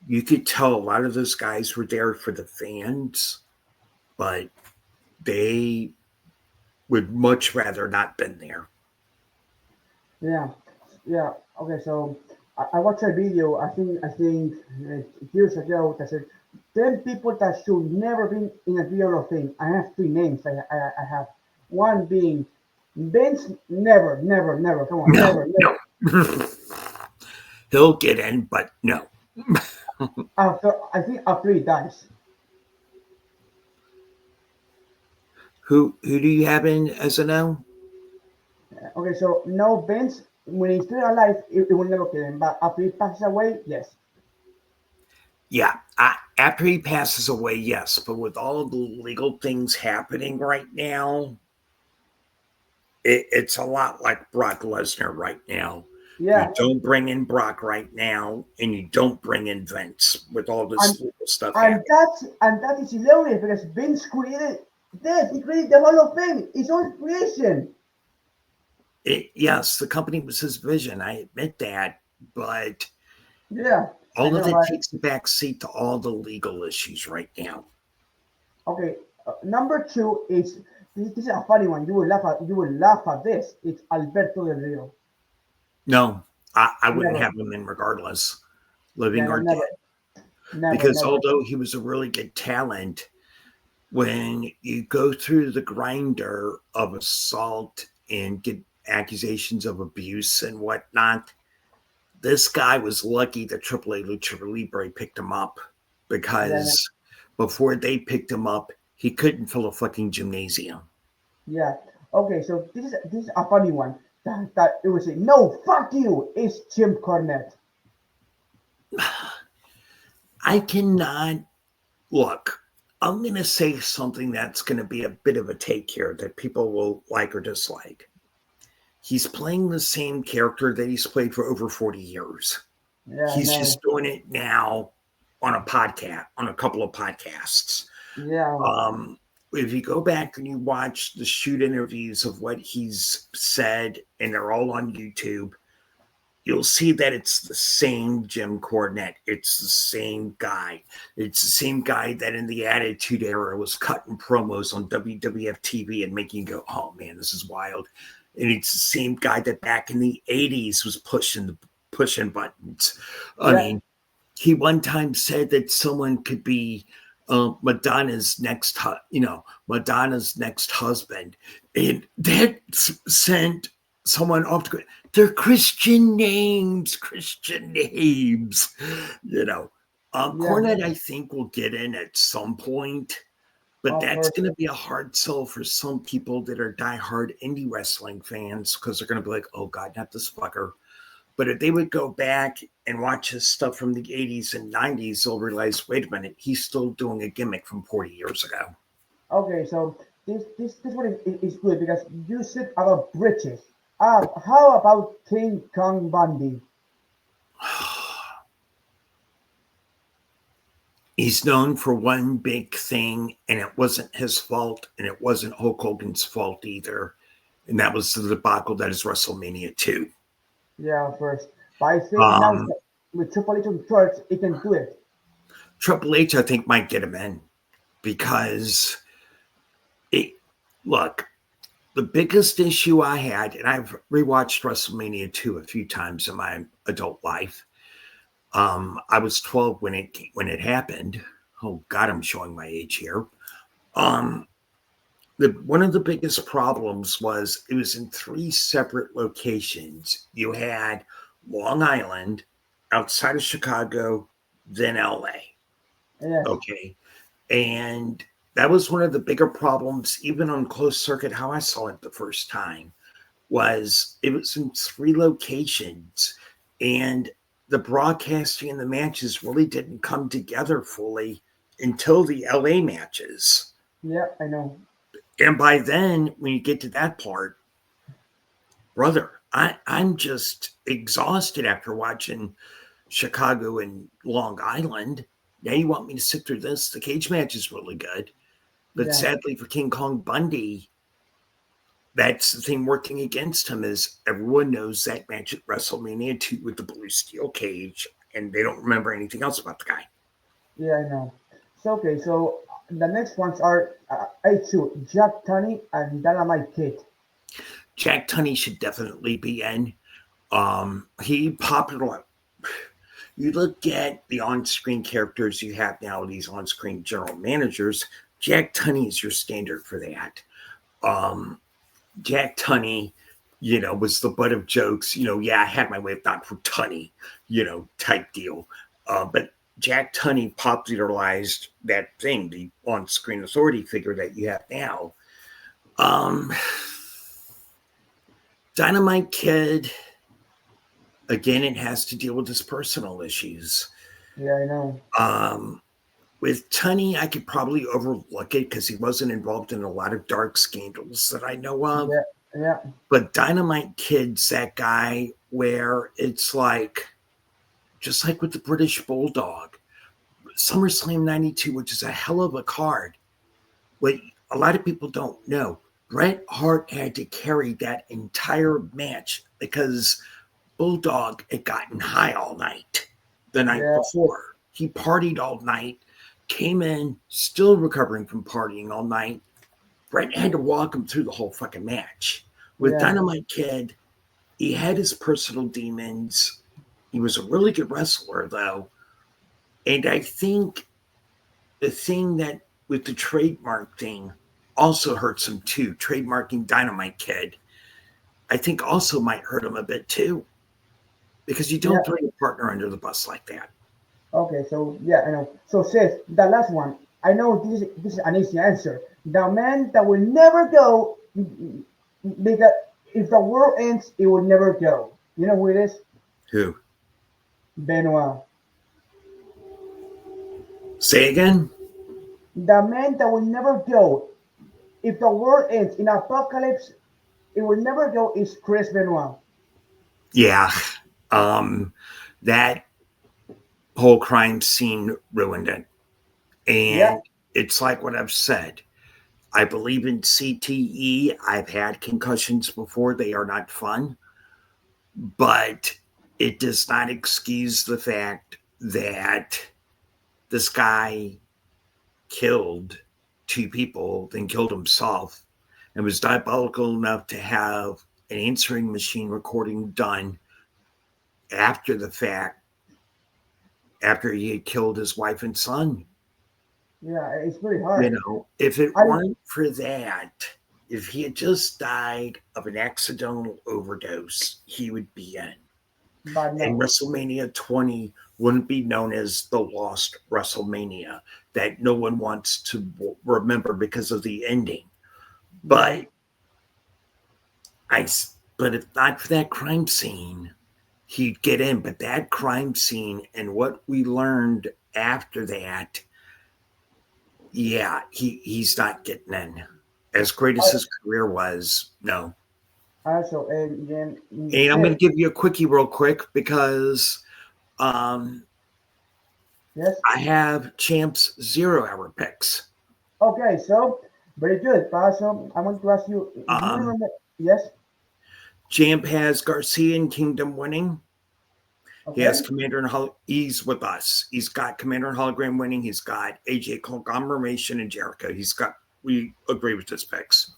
[SPEAKER 2] you could tell a lot of those guys were there for the fans, but they would much rather not been there.
[SPEAKER 1] Yeah, yeah. Okay, so I watched a video. I think years ago that said 10 people that should never be in a Hall of Fame. I have three names. I have one being Vince. Never, never, never. Come on,
[SPEAKER 2] No,
[SPEAKER 1] never,
[SPEAKER 2] no.
[SPEAKER 1] never.
[SPEAKER 2] He'll get in, but no.
[SPEAKER 1] After he dies.
[SPEAKER 2] Who do you have in as a no?
[SPEAKER 1] Okay, so no Vince when he's still alive, it will never kill him. But after he passes away, yes.
[SPEAKER 2] Yeah, after he passes away, yes. But with all the legal things happening right now, it's a lot like Brock Lesnar right now. You
[SPEAKER 1] Yeah,
[SPEAKER 2] don't bring in Brock right now, and you don't bring in Vince with all
[SPEAKER 1] and
[SPEAKER 2] this legal stuff
[SPEAKER 1] and
[SPEAKER 2] happening.
[SPEAKER 1] that is hilarious because Vince created this. He created the Hall of Fame. It's own creation.
[SPEAKER 2] Yes, the company was his vision. I admit that, but
[SPEAKER 1] Yeah, I
[SPEAKER 2] all of
[SPEAKER 1] know,
[SPEAKER 2] it
[SPEAKER 1] right?
[SPEAKER 2] takes a back seat to all the legal issues right now.
[SPEAKER 1] Okay, number two is this is a funny one. You will laugh at this. It's Alberto Del Rio.
[SPEAKER 2] No, I wouldn't
[SPEAKER 1] Never.
[SPEAKER 2] have him in regardless, living
[SPEAKER 1] Yeah, no,
[SPEAKER 2] or
[SPEAKER 1] never,
[SPEAKER 2] dead.
[SPEAKER 1] never,
[SPEAKER 2] Because
[SPEAKER 1] never.
[SPEAKER 2] although he was a really good talent, when you go through the grinder of assault and get accusations of abuse and whatnot, this guy was lucky that AAA Lucha Libre picked him up
[SPEAKER 1] Yeah, no,
[SPEAKER 2] because before they picked him up, he couldn't fill a fucking gymnasium.
[SPEAKER 1] yeah. Okay, so this is a funny one. That it was a no, fuck you. It's Jim Cornette.
[SPEAKER 2] I cannot look. I'm going to say something that's going to be a bit of a take here that people will like or dislike. He's playing the same character that he's played for over 40 years.
[SPEAKER 1] Yeah, I
[SPEAKER 2] He's
[SPEAKER 1] know.
[SPEAKER 2] just doing it now on a couple of podcasts.
[SPEAKER 1] Yeah,
[SPEAKER 2] Um, if you go back and you watch the shoot interviews of what he's said, and they're all on YouTube, you'll see that it's the same Jim Cornette. It's the same guy. It's the same guy that in the Attitude Era was cutting promos on WWF TV and making you go, oh man, this is wild. And it's the same guy that back in the 80s was pushing buttons. I
[SPEAKER 1] yeah,
[SPEAKER 2] mean, he one time said that someone could be Madonna's next husband, and that sent someone off to go. They're Christian names, you know.
[SPEAKER 1] yeah.
[SPEAKER 2] Cornette, I think, will get in at some point, but
[SPEAKER 1] Of
[SPEAKER 2] that's
[SPEAKER 1] course.
[SPEAKER 2] going to be a hard sell for some people that are diehard indie wrestling fans because they're going to be like, oh God, not this fucker. But if they would go back and watch his stuff from the 80s and 90s, they'll realize, wait a minute, he's still doing a gimmick from 40 years ago.
[SPEAKER 1] Okay, so this one is good because you said about bridges. How about King Kong Bundy?
[SPEAKER 2] He's known for one big thing, and it wasn't his fault, and it wasn't Hulk Hogan's fault either. And that was the debacle that is WrestleMania 2.
[SPEAKER 1] Yeah, first. But I think now with Triple H on church, he can do it.
[SPEAKER 2] Triple H, I think, might get him in because look, the biggest issue I had, and I've rewatched WrestleMania 2 a few times in my adult life. I was 12 when it happened. Oh God, I'm showing my age here. One of the biggest problems was it was in 3 separate locations. You had Long Island, outside of Chicago, then LA.
[SPEAKER 1] Yes.
[SPEAKER 2] Okay. And that was one of the bigger problems, even on closed circuit, how I saw it the first time, was it was in 3 locations. And the broadcasting and the matches really didn't come together fully until the LA matches.
[SPEAKER 1] Yeah, I know.
[SPEAKER 2] And by then, when you get to that part, brother, I'm just exhausted after watching Chicago and Long Island. Now you want me to sit through this? The cage match is really good. But sadly for King Kong Bundy, that's the thing working against him is everyone knows that match at WrestleMania 2 with the blue steel cage, and they don't remember anything else about the guy.
[SPEAKER 1] Yeah, I know. So, okay, so the next ones are A2, Jack Tunney and Dynamite Kid.
[SPEAKER 2] Jack Tunney should definitely be in. He popularized. You look at the on-screen characters you have now, these on-screen general managers, Jack Tunney is your standard for that. Jack Tunney, was the butt of jokes. I had my way, if not for Tunney, type deal. But Jack Tunney popularized that thing, the on-screen authority figure that you have now. Dynamite Kid, again, it has to deal with his personal issues.
[SPEAKER 1] Yeah, I know.
[SPEAKER 2] With Tunney, I could probably overlook it because he wasn't involved in a lot of dark scandals that I know of.
[SPEAKER 1] Yeah.
[SPEAKER 2] But Dynamite Kid's that guy where it's like, just like with the British Bulldog, SummerSlam 92, which is a hell of a card. What a lot of people don't know, Bret Hart had to carry that entire match because Bulldog had gotten high all night the night before. He partied all night, came in, still recovering from partying all night. Bret had to walk him through the whole fucking match. With Dynamite Kid, he had his personal demons. He was a really good wrestler, though. And I think the thing that with the trademark thing also hurts him too. Trademarking Dynamite Kid, I think also might hurt him a bit too. Because you don't throw your partner under the bus like that.
[SPEAKER 1] Okay, so I know. So Seth, the last one. I know this is an easy answer. The man that will never go because if the world ends, it will never go. You know who it is?
[SPEAKER 2] Who?
[SPEAKER 1] Benoit.
[SPEAKER 2] Say again?
[SPEAKER 1] The man that will never go. If the world ends in apocalypse, it will never go is Chris Benoit.
[SPEAKER 2] Yeah. That whole crime scene ruined it. And it's like what I've said. I believe in CTE. I've had concussions before. They are not fun. But it does not excuse the fact that this guy killed 2 people, then killed himself, and was diabolical enough to have an answering machine recording done after the fact, after he had killed his wife and son.
[SPEAKER 1] Yeah, it's very hard.
[SPEAKER 2] If it weren't for that, if he had just died of an accidental overdose, he would be in.
[SPEAKER 1] But no.
[SPEAKER 2] And WrestleMania 20 wouldn't be known as the lost WrestleMania that no one wants to remember because of the ending. But if not for that crime scene, he'd get in. But that crime scene and what we learned after that, yeah, he's not getting in. As great as his career was, no.
[SPEAKER 1] Also, and then
[SPEAKER 2] And I'm going
[SPEAKER 1] Sith.
[SPEAKER 2] to give you a quickie real quick because
[SPEAKER 1] Yes.
[SPEAKER 2] I have Champ's 0 hour picks.
[SPEAKER 1] Okay, so very good. But also, I want to ask you, do you remember? Yes.
[SPEAKER 2] Champ has Garcia and Kingdom winning. He has
[SPEAKER 1] Okay.
[SPEAKER 2] Commander and he's with us. He's got Commander and Hologram winning. He's got AJ Conglomeration and Jericho. We agree with his picks.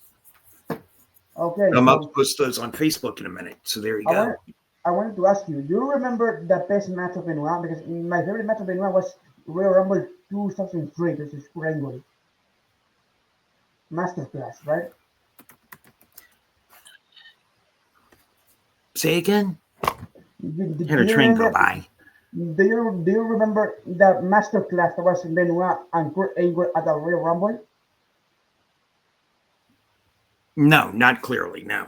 [SPEAKER 1] Okay.
[SPEAKER 2] I'm about to
[SPEAKER 1] So
[SPEAKER 2] post those on Facebook in a minute. So there you
[SPEAKER 1] I
[SPEAKER 2] go.
[SPEAKER 1] want I wanted to ask you, do you remember the best match of Benoit? Because my favorite match of Benoit was Royal Rumble 2003 versus Kurt Angle. Masterclass, right?
[SPEAKER 2] Say again?
[SPEAKER 1] Do
[SPEAKER 2] Had a
[SPEAKER 1] you
[SPEAKER 2] train go
[SPEAKER 1] remember?
[SPEAKER 2] by.
[SPEAKER 1] Do you remember the masterclass that was Benoit and Kurt Angle at the Royal Rumble?
[SPEAKER 2] No, not clearly. No.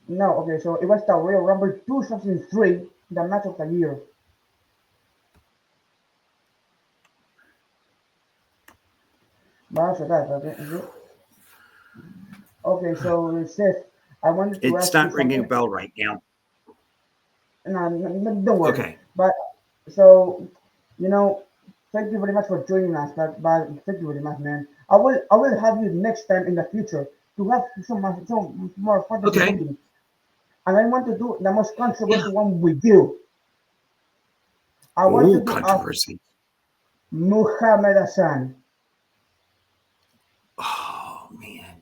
[SPEAKER 1] No, okay, so it was the Royal Rumble 2003, the match of the year. But so that, okay. Okay, so Seth, I wanted to
[SPEAKER 2] It's
[SPEAKER 1] ask you
[SPEAKER 2] not ringing a
[SPEAKER 1] something.
[SPEAKER 2] bell right now.
[SPEAKER 1] No, no, don't worry.
[SPEAKER 2] Okay.
[SPEAKER 1] But so, you know, thank you very much for joining us. But thank you very much, man. I will have you next time in the future to have some more fantasy
[SPEAKER 2] Okay.
[SPEAKER 1] booking. And I want to do the most
[SPEAKER 2] Yeah.
[SPEAKER 1] controversial one with you. I want to
[SPEAKER 2] Oh,
[SPEAKER 1] do a
[SPEAKER 2] controversy.
[SPEAKER 1] Muhammad Hassan.
[SPEAKER 2] Oh, man.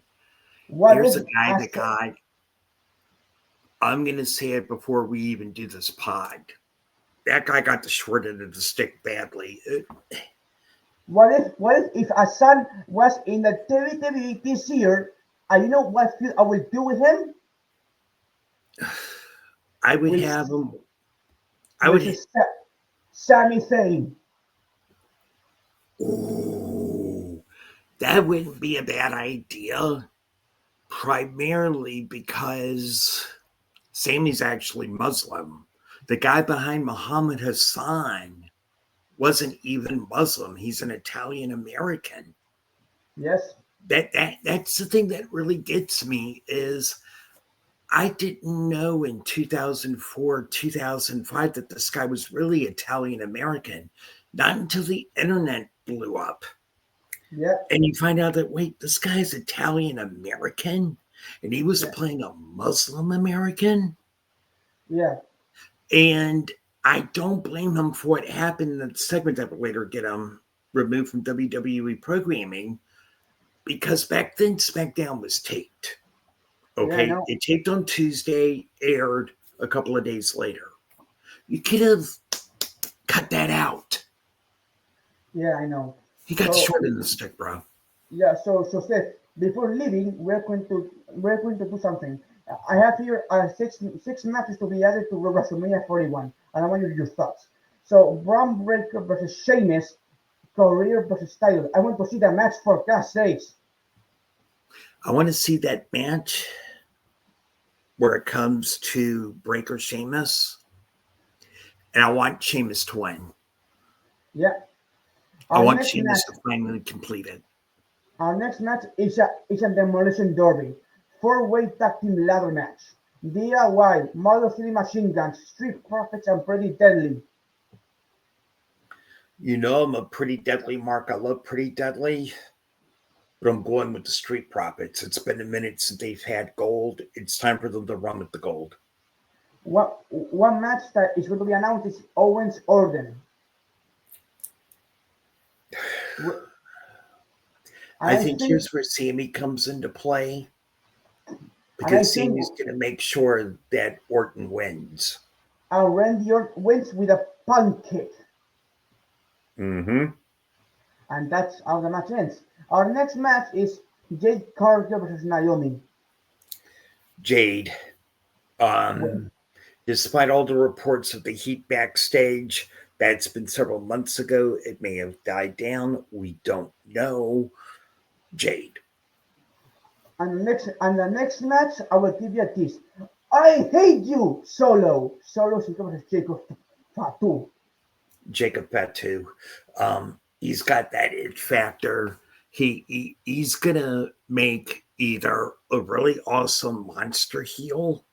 [SPEAKER 1] What
[SPEAKER 2] Here's
[SPEAKER 1] if
[SPEAKER 2] a guy that
[SPEAKER 1] Asuka?
[SPEAKER 2] got, I'm going to say it before we even do this pod. That guy got the short end of the stick badly.
[SPEAKER 1] What if Hassan was in the WWE this year? And you know what I will do with him?
[SPEAKER 2] I would
[SPEAKER 1] With
[SPEAKER 2] have him. I
[SPEAKER 1] with
[SPEAKER 2] would.
[SPEAKER 1] Sami Zayn.
[SPEAKER 2] Oh, that wouldn't be a bad idea. Primarily because Sammy's actually Muslim. The guy behind Muhammad Hassan wasn't even Muslim. He's an Italian American.
[SPEAKER 1] Yes.
[SPEAKER 2] That's the thing that really gets me is I didn't know in 2004, 2005 that this guy was really Italian American. Not until the internet blew up.
[SPEAKER 1] Yep.
[SPEAKER 2] And you find out that, wait, this guy's Italian American and he was
[SPEAKER 1] Yeah.
[SPEAKER 2] playing a Muslim American.
[SPEAKER 1] Yeah.
[SPEAKER 2] And I don't blame him for what happened in the segment that would later get him removed from WWE programming because back then SmackDown was taped.
[SPEAKER 1] Yeah. I
[SPEAKER 2] Okay.
[SPEAKER 1] know.
[SPEAKER 2] It taped on Tuesday, aired a couple of days later. You could have cut that out.
[SPEAKER 1] Yeah. I know.
[SPEAKER 2] He got
[SPEAKER 1] So
[SPEAKER 2] short in the stick, bro.
[SPEAKER 1] yeah. So Seth, before leaving, we're going to do something. I have here six matches to be added to WrestleMania 41, and I want your thoughts. So Braun Breaker versus Sheamus, career versus title. I want to see the match for God's sakes.
[SPEAKER 2] I want to see that match where it comes to Breaker Sheamus, and I want Sheamus to win.
[SPEAKER 1] Yeah.
[SPEAKER 2] I
[SPEAKER 1] Our
[SPEAKER 2] want
[SPEAKER 1] next match.
[SPEAKER 2] Sheamus to finally complete it.
[SPEAKER 1] Our next match is a demolition derby. Four-way tag team ladder match. DIY, Model City Machine Guns, Street Profits, and Pretty Deadly.
[SPEAKER 2] You know, I'm a Pretty Deadly mark. I love Pretty Deadly, but I'm going with the Street Profits. It's been a minute since they've had gold. It's time for them to run with the gold.
[SPEAKER 1] One match that is going to be announced is Owens Orton. And
[SPEAKER 2] I
[SPEAKER 1] I
[SPEAKER 2] think
[SPEAKER 1] think,
[SPEAKER 2] here's where Sammy comes into play
[SPEAKER 1] and I
[SPEAKER 2] because
[SPEAKER 1] think,
[SPEAKER 2] Sammy's going to make sure that Orton wins.
[SPEAKER 1] Randy Orton wins with a punt kick,
[SPEAKER 2] Mm-hmm.
[SPEAKER 1] and that's how the match ends. Our next match is Jade Cargill versus Naomi.
[SPEAKER 2] Jade. Um, Despite all the reports of the heat backstage, that's been several months ago. It may have died down. We don't know. Jade.
[SPEAKER 1] And the next match, I will give you a tease. I hate you, Solo. Solo Sikoa versus Jacob Fatu.
[SPEAKER 2] Jacob Fatu. He's got that it factor. He's gonna make either a really awesome monster heel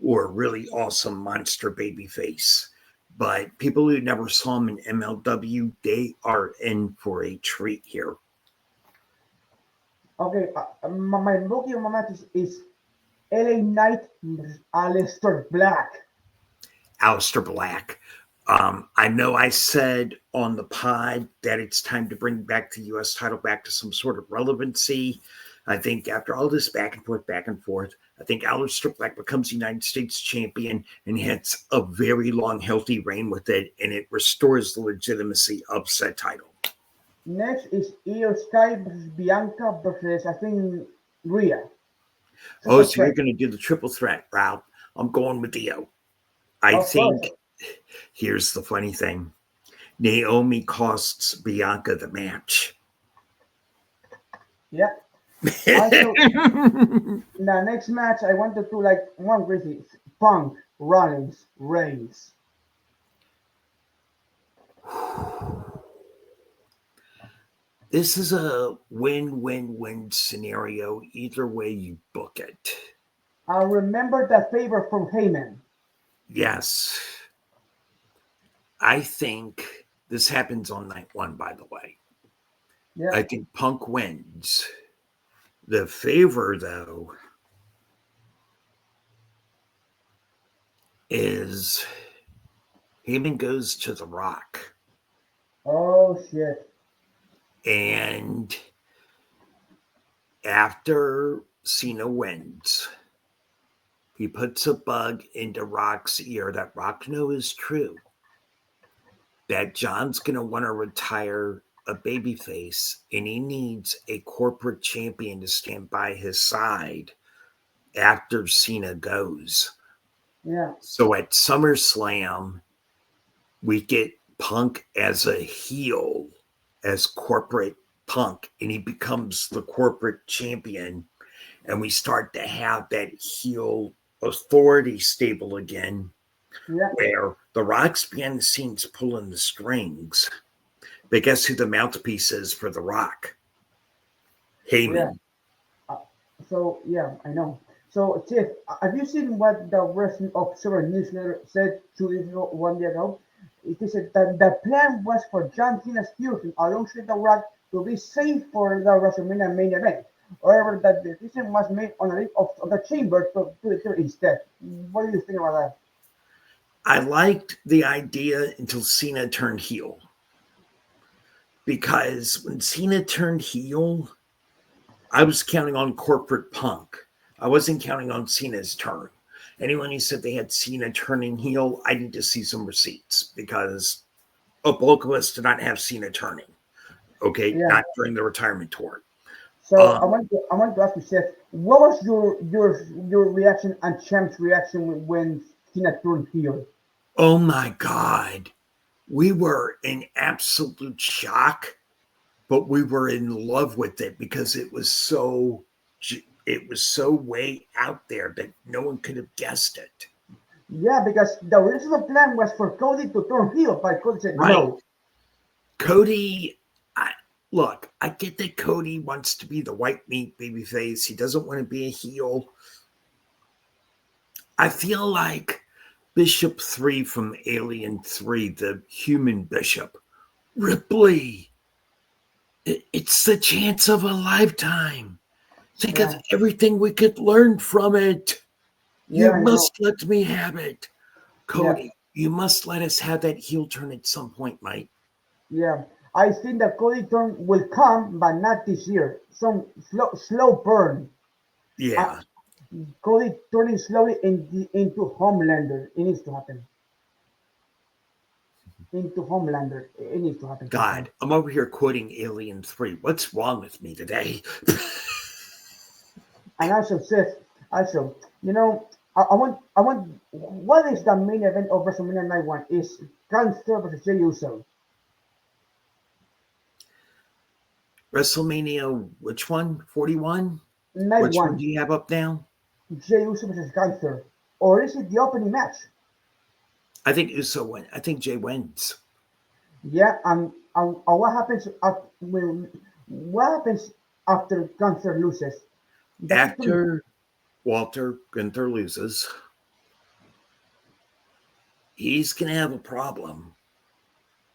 [SPEAKER 2] or a really awesome monster baby face. But people who never saw him in MLW, they are in for a treat here.
[SPEAKER 1] Okay, my rookie of my match is LA Knight versus Aleister Black.
[SPEAKER 2] Aleister Black. I know I said on the pod that it's time to bring back the U.S. title back to some sort of relevancy. I think after all this back and forth, I think Aleister Black becomes United States champion and hits a very long, healthy reign with it, and it restores the legitimacy of said title.
[SPEAKER 1] Next is Io Sky versus Bianca versus, I think, Rhea.
[SPEAKER 2] So you're going to do the triple threat route. I'm going with Io. I think here's the funny thing. Naomi costs Bianca the match.
[SPEAKER 1] Yeah. Also, the next match I wanted to like one crazy Punk, Rollins, Reigns.
[SPEAKER 2] This is a win-win-win scenario. Either way you book it.
[SPEAKER 1] I remember that favor from Heyman.
[SPEAKER 2] Yes. I think this happens on night one, by the way.
[SPEAKER 1] Yeah.
[SPEAKER 2] I think Punk wins. The favor, though, is Heyman goes to The Rock.
[SPEAKER 1] Oh, shit.
[SPEAKER 2] And after Cena wins, he puts a bug into Rock's ear that Rock knows is true. That John's going to want to retire a babyface, and he needs a corporate champion to stand by his side after Cena goes.
[SPEAKER 1] Yeah.
[SPEAKER 2] So at SummerSlam, we get Punk as a heel, as corporate Punk, and he becomes the corporate champion. And we start to have that heel authority stable again, where The Rock's behind the scenes pulling the strings. But guess who the mouthpiece is for The Rock? Heyman.
[SPEAKER 1] Yeah. I know. So, Tiff, have you seen what the Wrestling Observer newsletter said 2 days ago, 1 day ago? It said that the plan was for John Cena's fusion alongside The Rock to be safe for the WrestleMania main event. However, that decision was made on the of the chamber to do it instead. What do you think about that?
[SPEAKER 2] I liked the idea until Cena turned heel. Because when Cena turned heel, I was counting on corporate Punk. I wasn't counting on Cena's turn. Anyone who said they had Cena turning heel, I need to see some receipts because a bulk of us did not have Cena turning. Okay, not during the retirement tour.
[SPEAKER 1] So I want to ask you, Seth, what was your reaction and Champ's reaction when Cena turned heel?
[SPEAKER 2] Oh my God, we were in absolute shock, but we were in love with it because it was so way out there that no one could have guessed it.
[SPEAKER 1] Yeah, because the original plan was for Cody to turn heel, but Cody said no.
[SPEAKER 2] Cody, I get that Cody wants to be the white meat babyface. He doesn't want to be a heel. I feel like Bishop 3 from Alien 3, the human bishop, Ripley, it's the chance of a lifetime. Think of everything we could learn from it. You must let me have it. Cody, you must let us have that heel turn at some point, mate.
[SPEAKER 1] Yeah. I think the Cody turn will come, but not this year. Some slow burn.
[SPEAKER 2] Yeah.
[SPEAKER 1] Cody turning slowly into Homelander. It needs to happen. Into Homelander. It needs to happen.
[SPEAKER 2] God, I'm over here quoting Alien 3. What's wrong with me today?
[SPEAKER 1] And also, Seth, you know, I want, what is the main event of WrestleMania Night 1? Is Gunther versus Jey Uso.
[SPEAKER 2] WrestleMania, which one? 41?
[SPEAKER 1] Night
[SPEAKER 2] Which
[SPEAKER 1] 1.
[SPEAKER 2] one do you have up now?
[SPEAKER 1] Jey Uso versus Gunther. or is it the opening match?
[SPEAKER 2] I think Uso wins. I think Jay wins.
[SPEAKER 1] Yeah, and what happens what happens after Gunther loses?
[SPEAKER 2] After Walter Gunther loses, he's going to have a problem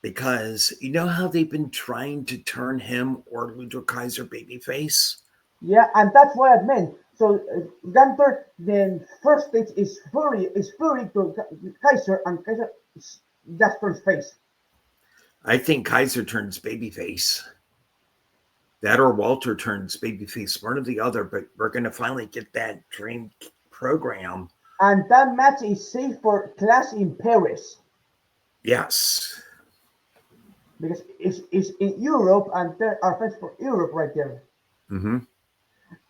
[SPEAKER 2] because you know how they've been trying to turn him or Ludwig Kaiser babyface?
[SPEAKER 1] Yeah, and that's what I meant. So Gunther then first stage is Fury to Kaiser, and Kaiser just turns face.
[SPEAKER 2] I think Kaiser turns babyface. That or Walter turns babyface, one or the other, but we're going to finally get that dream program.
[SPEAKER 1] And that match is safe for Clash in Paris.
[SPEAKER 2] Yes.
[SPEAKER 1] Because it's in Europe, and there are fans for Europe right there.
[SPEAKER 2] Mm-hmm.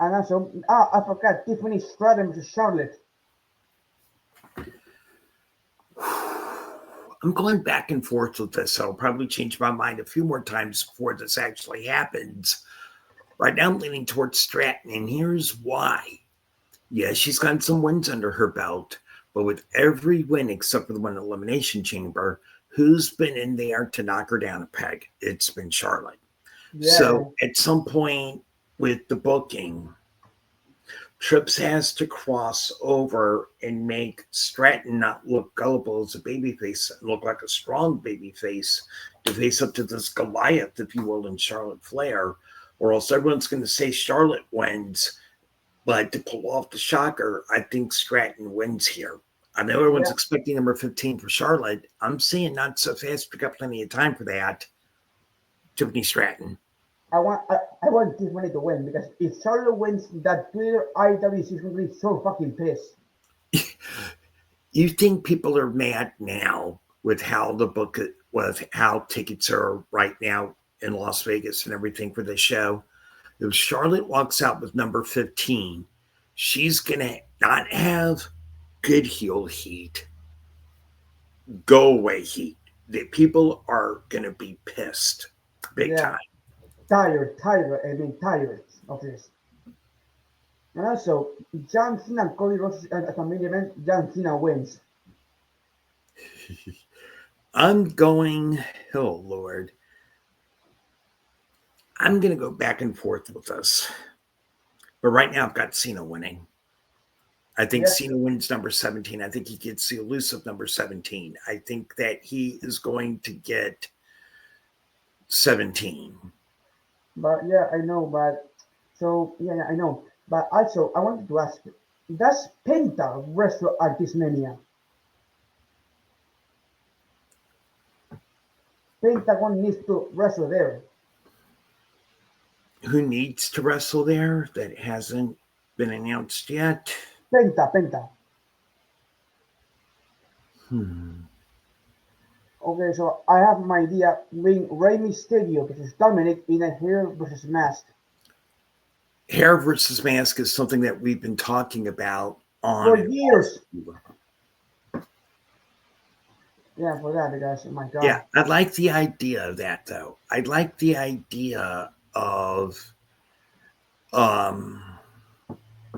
[SPEAKER 1] And also, I forgot, Tiffany Stratton versus Charlotte.
[SPEAKER 2] I'm going back and forth with this, so I'll probably change my mind a few more times before this actually happens. Right now, I'm leaning towards Stratton, and here's why. Yeah, she's got some wins under her belt, but with every win except for the one Elimination Chamber, who's been in there to knock her down a peg? It's been Charlotte. Yeah. So at some point with the booking, Trips has to cross over and make Stratton not look gullible as a babyface, look like a strong babyface to face up to this Goliath, if you will, in Charlotte Flair, or else everyone's going to say Charlotte wins. But to pull off the shocker, I think Stratton wins here. I know everyone's expecting number 15 for Charlotte. I'm saying not so fast. We got plenty of time for that. Tiffany Stratton.
[SPEAKER 1] I want Tiffany to win, because if Charlotte wins, that Twitter AEW is going to be so fucking pissed.
[SPEAKER 2] You think people are mad now with how the book, with how tickets are right now in Las Vegas and everything for the show? If Charlotte walks out with number 15, she's going to not have good heel heat, go away heat. The people are going to be pissed big time.
[SPEAKER 1] Tired of this. And also, John Cena and Cody Rhodes as a main event, John Cena wins.
[SPEAKER 2] I'm going, oh Lord. I'm going to go back and forth with this. But right now I've got Cena winning. I think Cena wins number 17. I think he gets the elusive number 17. I think that he is going to get 17.
[SPEAKER 1] But I know. But so I know. But also, I wanted to ask you: does Penta wrestle at this Mania? Pentagon needs to wrestle there.
[SPEAKER 2] Who needs to wrestle there that hasn't been announced yet?
[SPEAKER 1] Penta. Okay, so I have my idea: being Rey Mysterio versus Dominic in a hair versus mask.
[SPEAKER 2] Hair versus mask is something that we've been talking about
[SPEAKER 1] for years. Yeah, for that, because oh my God.
[SPEAKER 2] Yeah, I like the idea of that, though. I like the idea of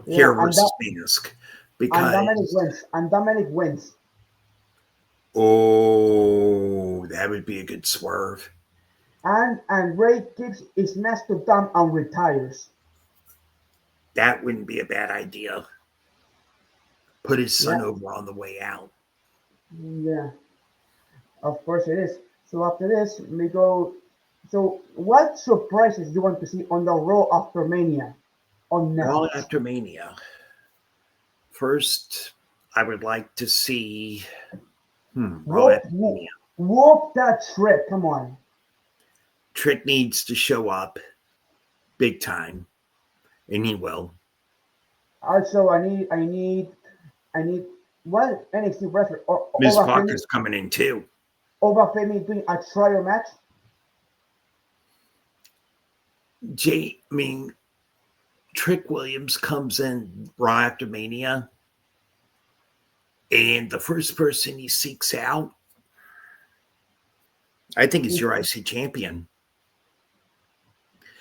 [SPEAKER 2] hair versus mask, because
[SPEAKER 1] and Dominic wins.
[SPEAKER 2] Oh, that would be a good swerve.
[SPEAKER 1] And Ray keeps his mask to Dom and retires.
[SPEAKER 2] That wouldn't be a bad idea. Put his son over on the way out.
[SPEAKER 1] Yeah, of course it is. So after this, we go. So what surprises you want to see on the Raw after Mania on Netflix?
[SPEAKER 2] Raw after Mania. First, I would like to see Raw after Mania.
[SPEAKER 1] Whoop that Trick! Come on.
[SPEAKER 2] Trick needs to show up big time. And he will.
[SPEAKER 1] Also, I need what NXT wrestler or
[SPEAKER 2] Ms. Parker's coming in too.
[SPEAKER 1] Over Femi doing a trial match.
[SPEAKER 2] Trick Williams comes in Raw after Mania, and the first person he seeks out, I think, is your IC champion.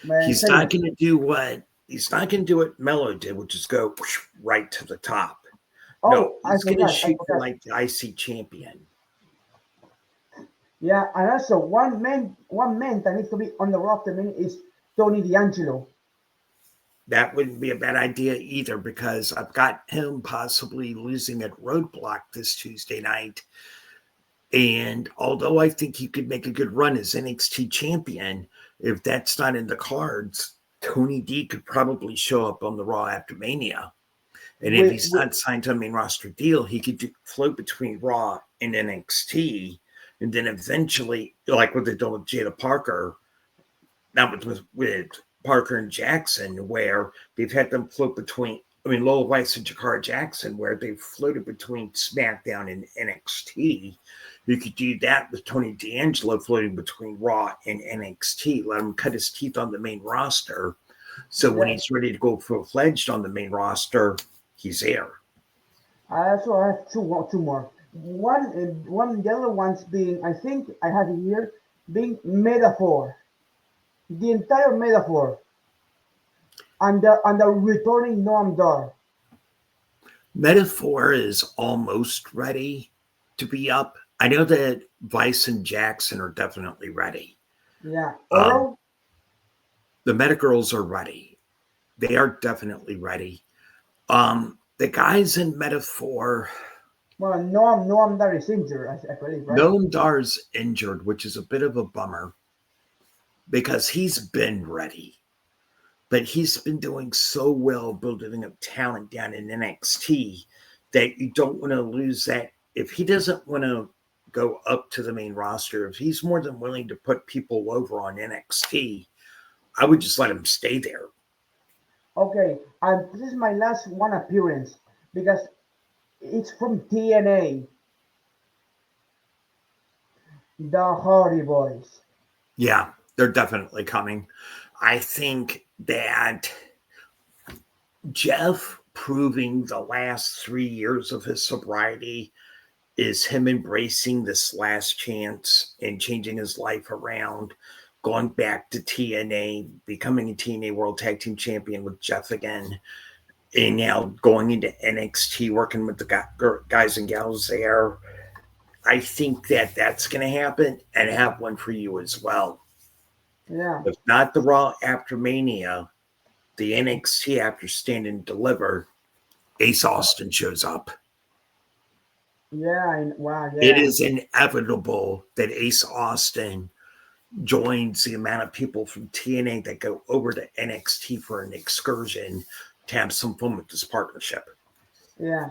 [SPEAKER 2] Man, he's not going to do what Mello did, which is go right to the top. No,
[SPEAKER 1] Oh, I
[SPEAKER 2] he's going to
[SPEAKER 1] forgot. I
[SPEAKER 2] shoot for
[SPEAKER 1] forgot.
[SPEAKER 2] like the IC champion.
[SPEAKER 1] Yeah, and also one man that needs to be on the roster man is Tony D'Angelo.
[SPEAKER 2] That wouldn't be a bad idea either, because I've got him possibly losing at Roadblock this Tuesday night. And although I think he could make a good run as NXT champion, if that's not in the cards, Tony D could probably show up on the Raw after Mania. And if
[SPEAKER 1] With,
[SPEAKER 2] he's
[SPEAKER 1] with
[SPEAKER 2] not signed to a main roster deal, he could float between Raw and NXT. And then eventually, like what they did with Jada Parker, not with Parker and Jackson, where they've had them float between, Lola Weiss and Jakara Jackson, where they've floated between SmackDown and NXT. You could do that with Tony D'Angelo floating between Raw and NXT, let him cut his teeth on the main roster. So when
[SPEAKER 1] yeah,
[SPEAKER 2] he's ready to go full-fledged on the main roster, he's there.
[SPEAKER 1] I also have two more. One the other one's being I think I have it here being metaphor. The entire metaphor and the returning Noam Dar.
[SPEAKER 2] Metaphor is almost ready to be up. I know that Vice and Jackson are definitely ready.
[SPEAKER 1] Yeah,
[SPEAKER 2] Um,
[SPEAKER 1] Oro.
[SPEAKER 2] the Meta Girls are ready. They are definitely ready. The guys in Metaphor,
[SPEAKER 1] Well, Noam Dar is injured, I believe, right?
[SPEAKER 2] Noam Dar's injured, which is a bit of a bummer because he's been ready. But he's been doing so well building up talent down in NXT that you don't want to lose that. If he doesn't want to go up to the main roster, if he's more than willing to put people over on NXT, I would just let him stay there.
[SPEAKER 1] Okay, and this is my last one appearance because it's from TNA, the Hardy Boys.
[SPEAKER 2] Yeah, they're definitely coming. I think that Jeff proving the last 3 years of his sobriety is him embracing this last chance and changing his life around, going back to TNA, becoming a TNA World Tag Team Champion with Jeff again, and now going into NXT, working with the guys and gals there. I think that that's going to happen, and I have one for you as well.
[SPEAKER 1] Yeah,
[SPEAKER 2] If not the Raw after Mania, the NXT after Stand and Deliver, Ace Austin shows up.
[SPEAKER 1] yeah, wow,
[SPEAKER 2] It
[SPEAKER 1] yeah,
[SPEAKER 2] is inevitable that Ace Austin joins the amount of people from TNA that go over to NXT for an excursion to have some fun with this partnership.
[SPEAKER 1] yeah.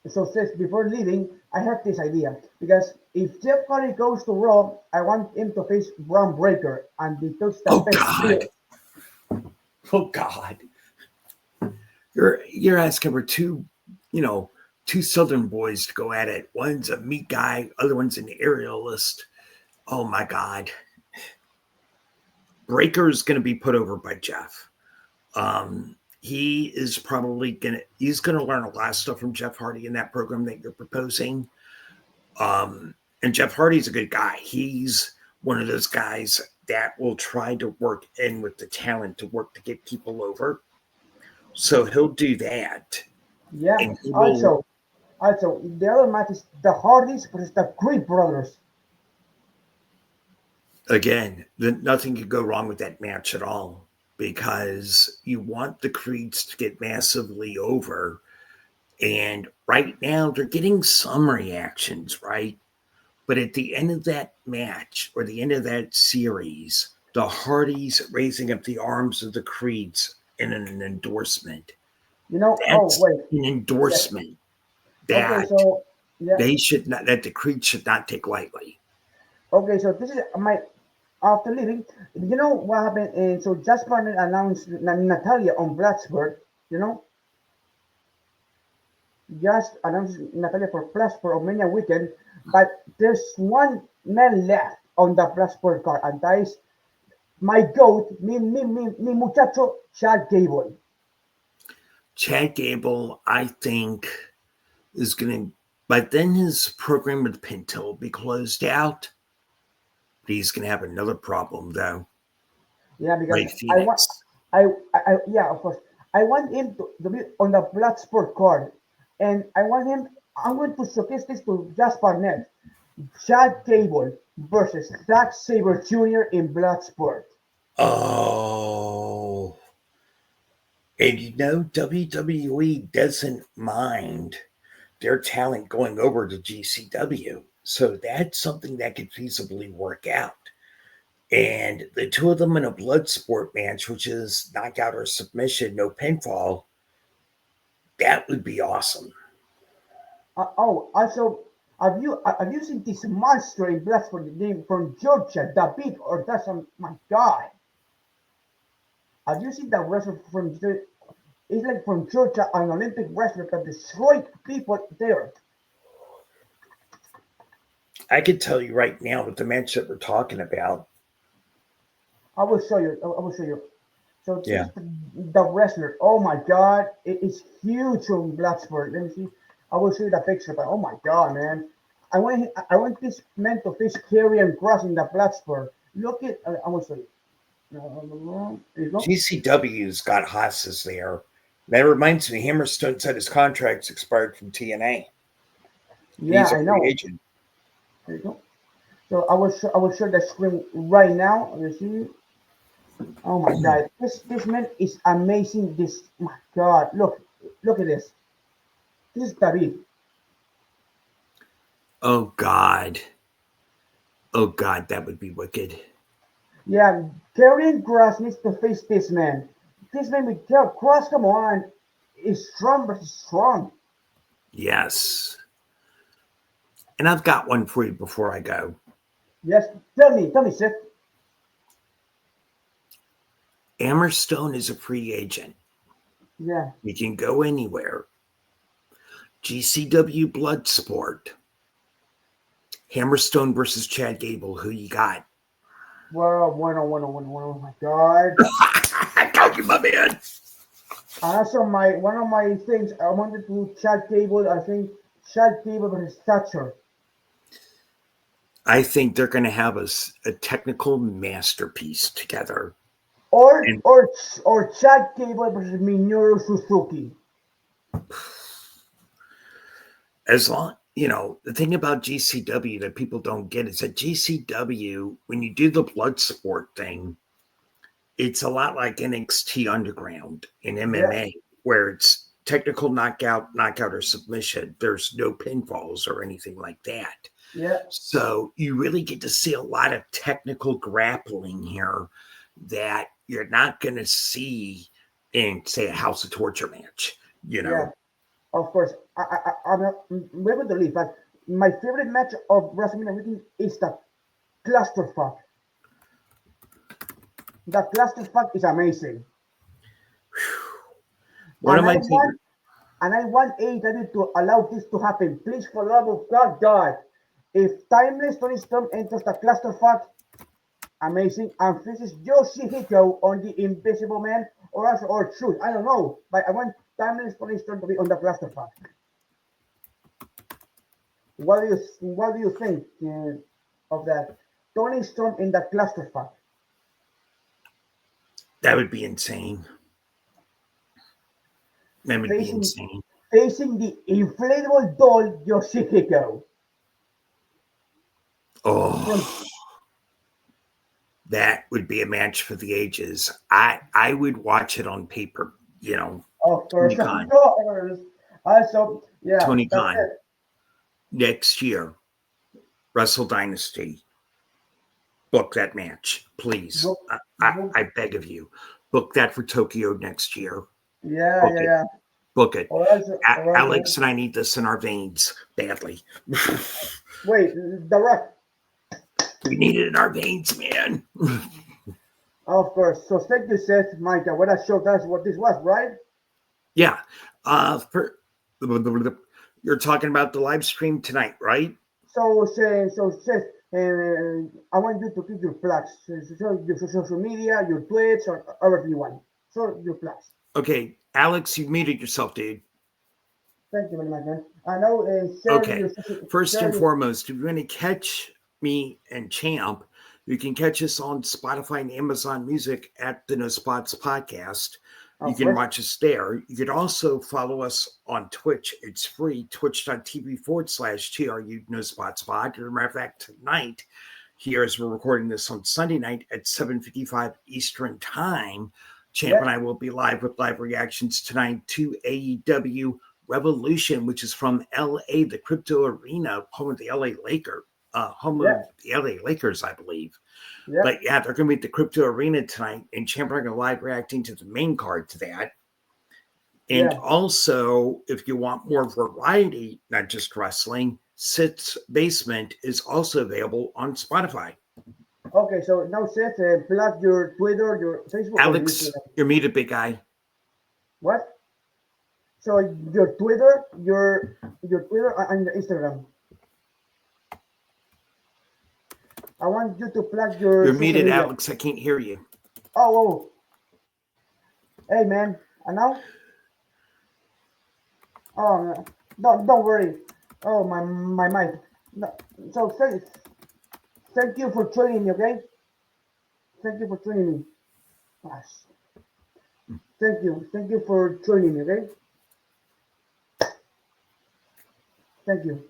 [SPEAKER 1] So says before leaving, I have this idea because if Jeff Hardy goes to Raw, I want him to face Braun Breaker and he took the
[SPEAKER 2] Oh
[SPEAKER 1] best
[SPEAKER 2] God.
[SPEAKER 1] deal.
[SPEAKER 2] Oh God. You're asking for two Southern boys to go at it. One's a meat guy, other one's an aerialist. Oh my God. Breaker's gonna be put over by Jeff. He is probably he's gonna learn a lot of stuff from Jeff Hardy in that program that you're proposing. And Jeff Hardy's a good guy. He's one of those guys that will try to work in with the talent to work to get people over. So he'll do that.
[SPEAKER 1] Yeah.
[SPEAKER 2] And he will,
[SPEAKER 1] Also, the other match is the Hardys versus the Creed brothers.
[SPEAKER 2] again, nothing could go wrong with that match at all, because you want the Creeds to get massively over. And right now, they're getting some reactions, right? But at the end of that match or the end of that series, the Hardys raising up the arms of the Creeds in an endorsement.
[SPEAKER 1] Oh
[SPEAKER 2] That's
[SPEAKER 1] wait,
[SPEAKER 2] an
[SPEAKER 1] yeah.
[SPEAKER 2] endorsement
[SPEAKER 1] Okay,
[SPEAKER 2] that
[SPEAKER 1] so yeah.
[SPEAKER 2] that the Creeds should not take lightly.
[SPEAKER 1] Okay, so this is my after leaving. You know what happened? So Jasper announced Natalia on Bloodsport. You know, just announced Natalia for Bloodsport on Mania weekend. But there's one man left on the Bloodsport card, and that is my goat, mi muchacho, Chad Gable.
[SPEAKER 2] Chad Gable, I think, is going to, but then his program with Pinto will be closed out. But he's going to have another problem, though.
[SPEAKER 1] Yeah, because
[SPEAKER 2] Ray Phoenix.
[SPEAKER 1] yeah, of course. I want him to be on the Bloodsport card and I want him. I'm going to showcase this to Jasper Net. Chad Gable versus Zack Sabre Jr. in Bloodsport.
[SPEAKER 2] Oh, and WWE doesn't mind their talent going over to GCW. So that's something that could feasibly work out. And the two of them in a blood sport match, which is knockout or submission, no pinfall, that would be awesome.
[SPEAKER 1] Also, have you seen this monster in Bloodsport name from Georgia, David, or that's my God? Have you seen that wrestler from? He's like from Georgia, an Olympic wrestler that destroyed people there.
[SPEAKER 2] I could tell you right now with the match that we're talking about.
[SPEAKER 1] I will show you. I will show you. So this
[SPEAKER 2] Yeah.
[SPEAKER 1] is the wrestler. Oh my God, it is huge on Bloodsport. Let me see. I will show you the picture. But oh my God, man, I want this man to face Karrion Kross in the Bloodsport. Look at. I will show you. There you go.
[SPEAKER 2] GCW's got Haas's there. That reminds me, Hammerstone said his contract's expired from TNA.
[SPEAKER 1] Yeah,
[SPEAKER 2] He's a
[SPEAKER 1] I
[SPEAKER 2] free
[SPEAKER 1] know.
[SPEAKER 2] agent.
[SPEAKER 1] There you go. So I will show the screen right now. You see. Oh my God, this man is amazing. This my God, look at this. This is David.
[SPEAKER 2] Oh God. Oh God, that would be wicked.
[SPEAKER 1] Yeah, Karrion Kross needs to face this man. This man with Kross, come on, is strong versus strong.
[SPEAKER 2] Yes. And I've got one for you before I go.
[SPEAKER 1] Yes, tell me, Seth.
[SPEAKER 2] Hammerstone is a free agent.
[SPEAKER 1] Yeah.
[SPEAKER 2] He can go anywhere. GCW Bloodsport. Hammerstone versus Chad Gable. Who you got?
[SPEAKER 1] Well, oh my God.
[SPEAKER 2] I told you, my man.
[SPEAKER 1] Also, one of my things I wanted to Chad Gable. I think Chad Gable versus Thatcher.
[SPEAKER 2] I think they're going to have a technical masterpiece together.
[SPEAKER 1] Or
[SPEAKER 2] And
[SPEAKER 1] or or Chad Gable versus Minoru Suzuki.
[SPEAKER 2] as long, the thing about GCW that people don't get is that GCW, when you do the blood sport thing, it's a lot like NXT Underground in
[SPEAKER 1] Yeah,
[SPEAKER 2] MMA, where it's technical knockout or submission. There's no pinfalls or anything like that.
[SPEAKER 1] yeah,
[SPEAKER 2] So you really get to see a lot of technical grappling here that you're not going to see in, say, a House of Torture match.
[SPEAKER 1] yeah. Of course, I'm able to leave. But my favorite match of WrestleMania weekend is the clusterfuck. The clusterfuck is amazing,
[SPEAKER 2] One of
[SPEAKER 1] and
[SPEAKER 2] my
[SPEAKER 1] I
[SPEAKER 2] favorite.
[SPEAKER 1] want and I want AEW to allow this to happen. Please, for love of God, if Timeless Tony Storm enters the clusterfuck, amazing, and faces Yoshihiko on the Invisible Man, or Truth. I don't know, but I want Timeless Tony Storm to be on the clusterfuck. What do you think of that? Tony Storm in the clusterfuck.
[SPEAKER 2] That would be insane. That would be
[SPEAKER 1] facing
[SPEAKER 2] insane.
[SPEAKER 1] facing the inflatable doll Yoshihiko. From
[SPEAKER 2] Oh, that would be a match for the ages. I would watch it on paper.
[SPEAKER 1] of
[SPEAKER 2] Tony
[SPEAKER 1] course, of
[SPEAKER 2] Khan.
[SPEAKER 1] course. Also, yeah,
[SPEAKER 2] Tony
[SPEAKER 1] that's
[SPEAKER 2] Khan.
[SPEAKER 1] it.
[SPEAKER 2] Next year, Wrestle Dynasty. Book that match, please.
[SPEAKER 1] Book,
[SPEAKER 2] I
[SPEAKER 1] book,
[SPEAKER 2] beg of you. Book that for Tokyo next year.
[SPEAKER 1] yeah,
[SPEAKER 2] Book
[SPEAKER 1] yeah,
[SPEAKER 2] it.
[SPEAKER 1] yeah.
[SPEAKER 2] Book it.
[SPEAKER 1] All right.
[SPEAKER 2] Alex and I need this in our veins badly.
[SPEAKER 1] Wait, The Rock.
[SPEAKER 2] We need it in our veins, man.
[SPEAKER 1] Of course. So thank you, Seth, Micah. What I showed us what this was, right?
[SPEAKER 2] Yeah. You're talking about the live stream tonight, right?
[SPEAKER 1] So Seth, I want you to keep your plugs. So your social media, your tweets, or everything you want. So your plugs.
[SPEAKER 2] Okay, Alex, you've muted yourself, dude.
[SPEAKER 1] Thank you very much, man. I know. Share
[SPEAKER 2] Okay.
[SPEAKER 1] your social.
[SPEAKER 2] First
[SPEAKER 1] Share
[SPEAKER 2] and
[SPEAKER 1] your.
[SPEAKER 2] foremost, if you want to catch me and Champ, you can catch us on Spotify and Amazon Music at the No Spots Podcast. You
[SPEAKER 1] Of
[SPEAKER 2] can
[SPEAKER 1] course.
[SPEAKER 2] watch us there. You could also follow us on Twitch. It's free, twitch.tv/TruNoSpotsPod. As a matter of fact, tonight, here as we're recording this on Sunday night at 7:55 Eastern Time, Champ and I will be live with live reactions tonight to AEW Revolution, which is from LA, the Crypto Arena, home of the LA Lakers, home of the LA Lakers, I believe.
[SPEAKER 1] Yeah.
[SPEAKER 2] But yeah, they're going to be at the Crypto Arena tonight, and Champ and I are going to live reacting to the main card to that. And also, if you want more variety, not just wrestling, Sith's Basement is also available on Spotify.
[SPEAKER 1] Okay, so now Seth, plug your Twitter, your Facebook.
[SPEAKER 2] Alex, you're muted, big guy.
[SPEAKER 1] What? So your Twitter, your Twitter and Instagram. I want you to plug your.
[SPEAKER 2] You're muted, Alex. I can't hear you.
[SPEAKER 1] Oh. Hey, man. And now? Oh, don't worry. Oh, my mic. No. So thank you for joining me, okay? Thank you for joining me. Gosh. Thank you for joining me, okay? Thank you.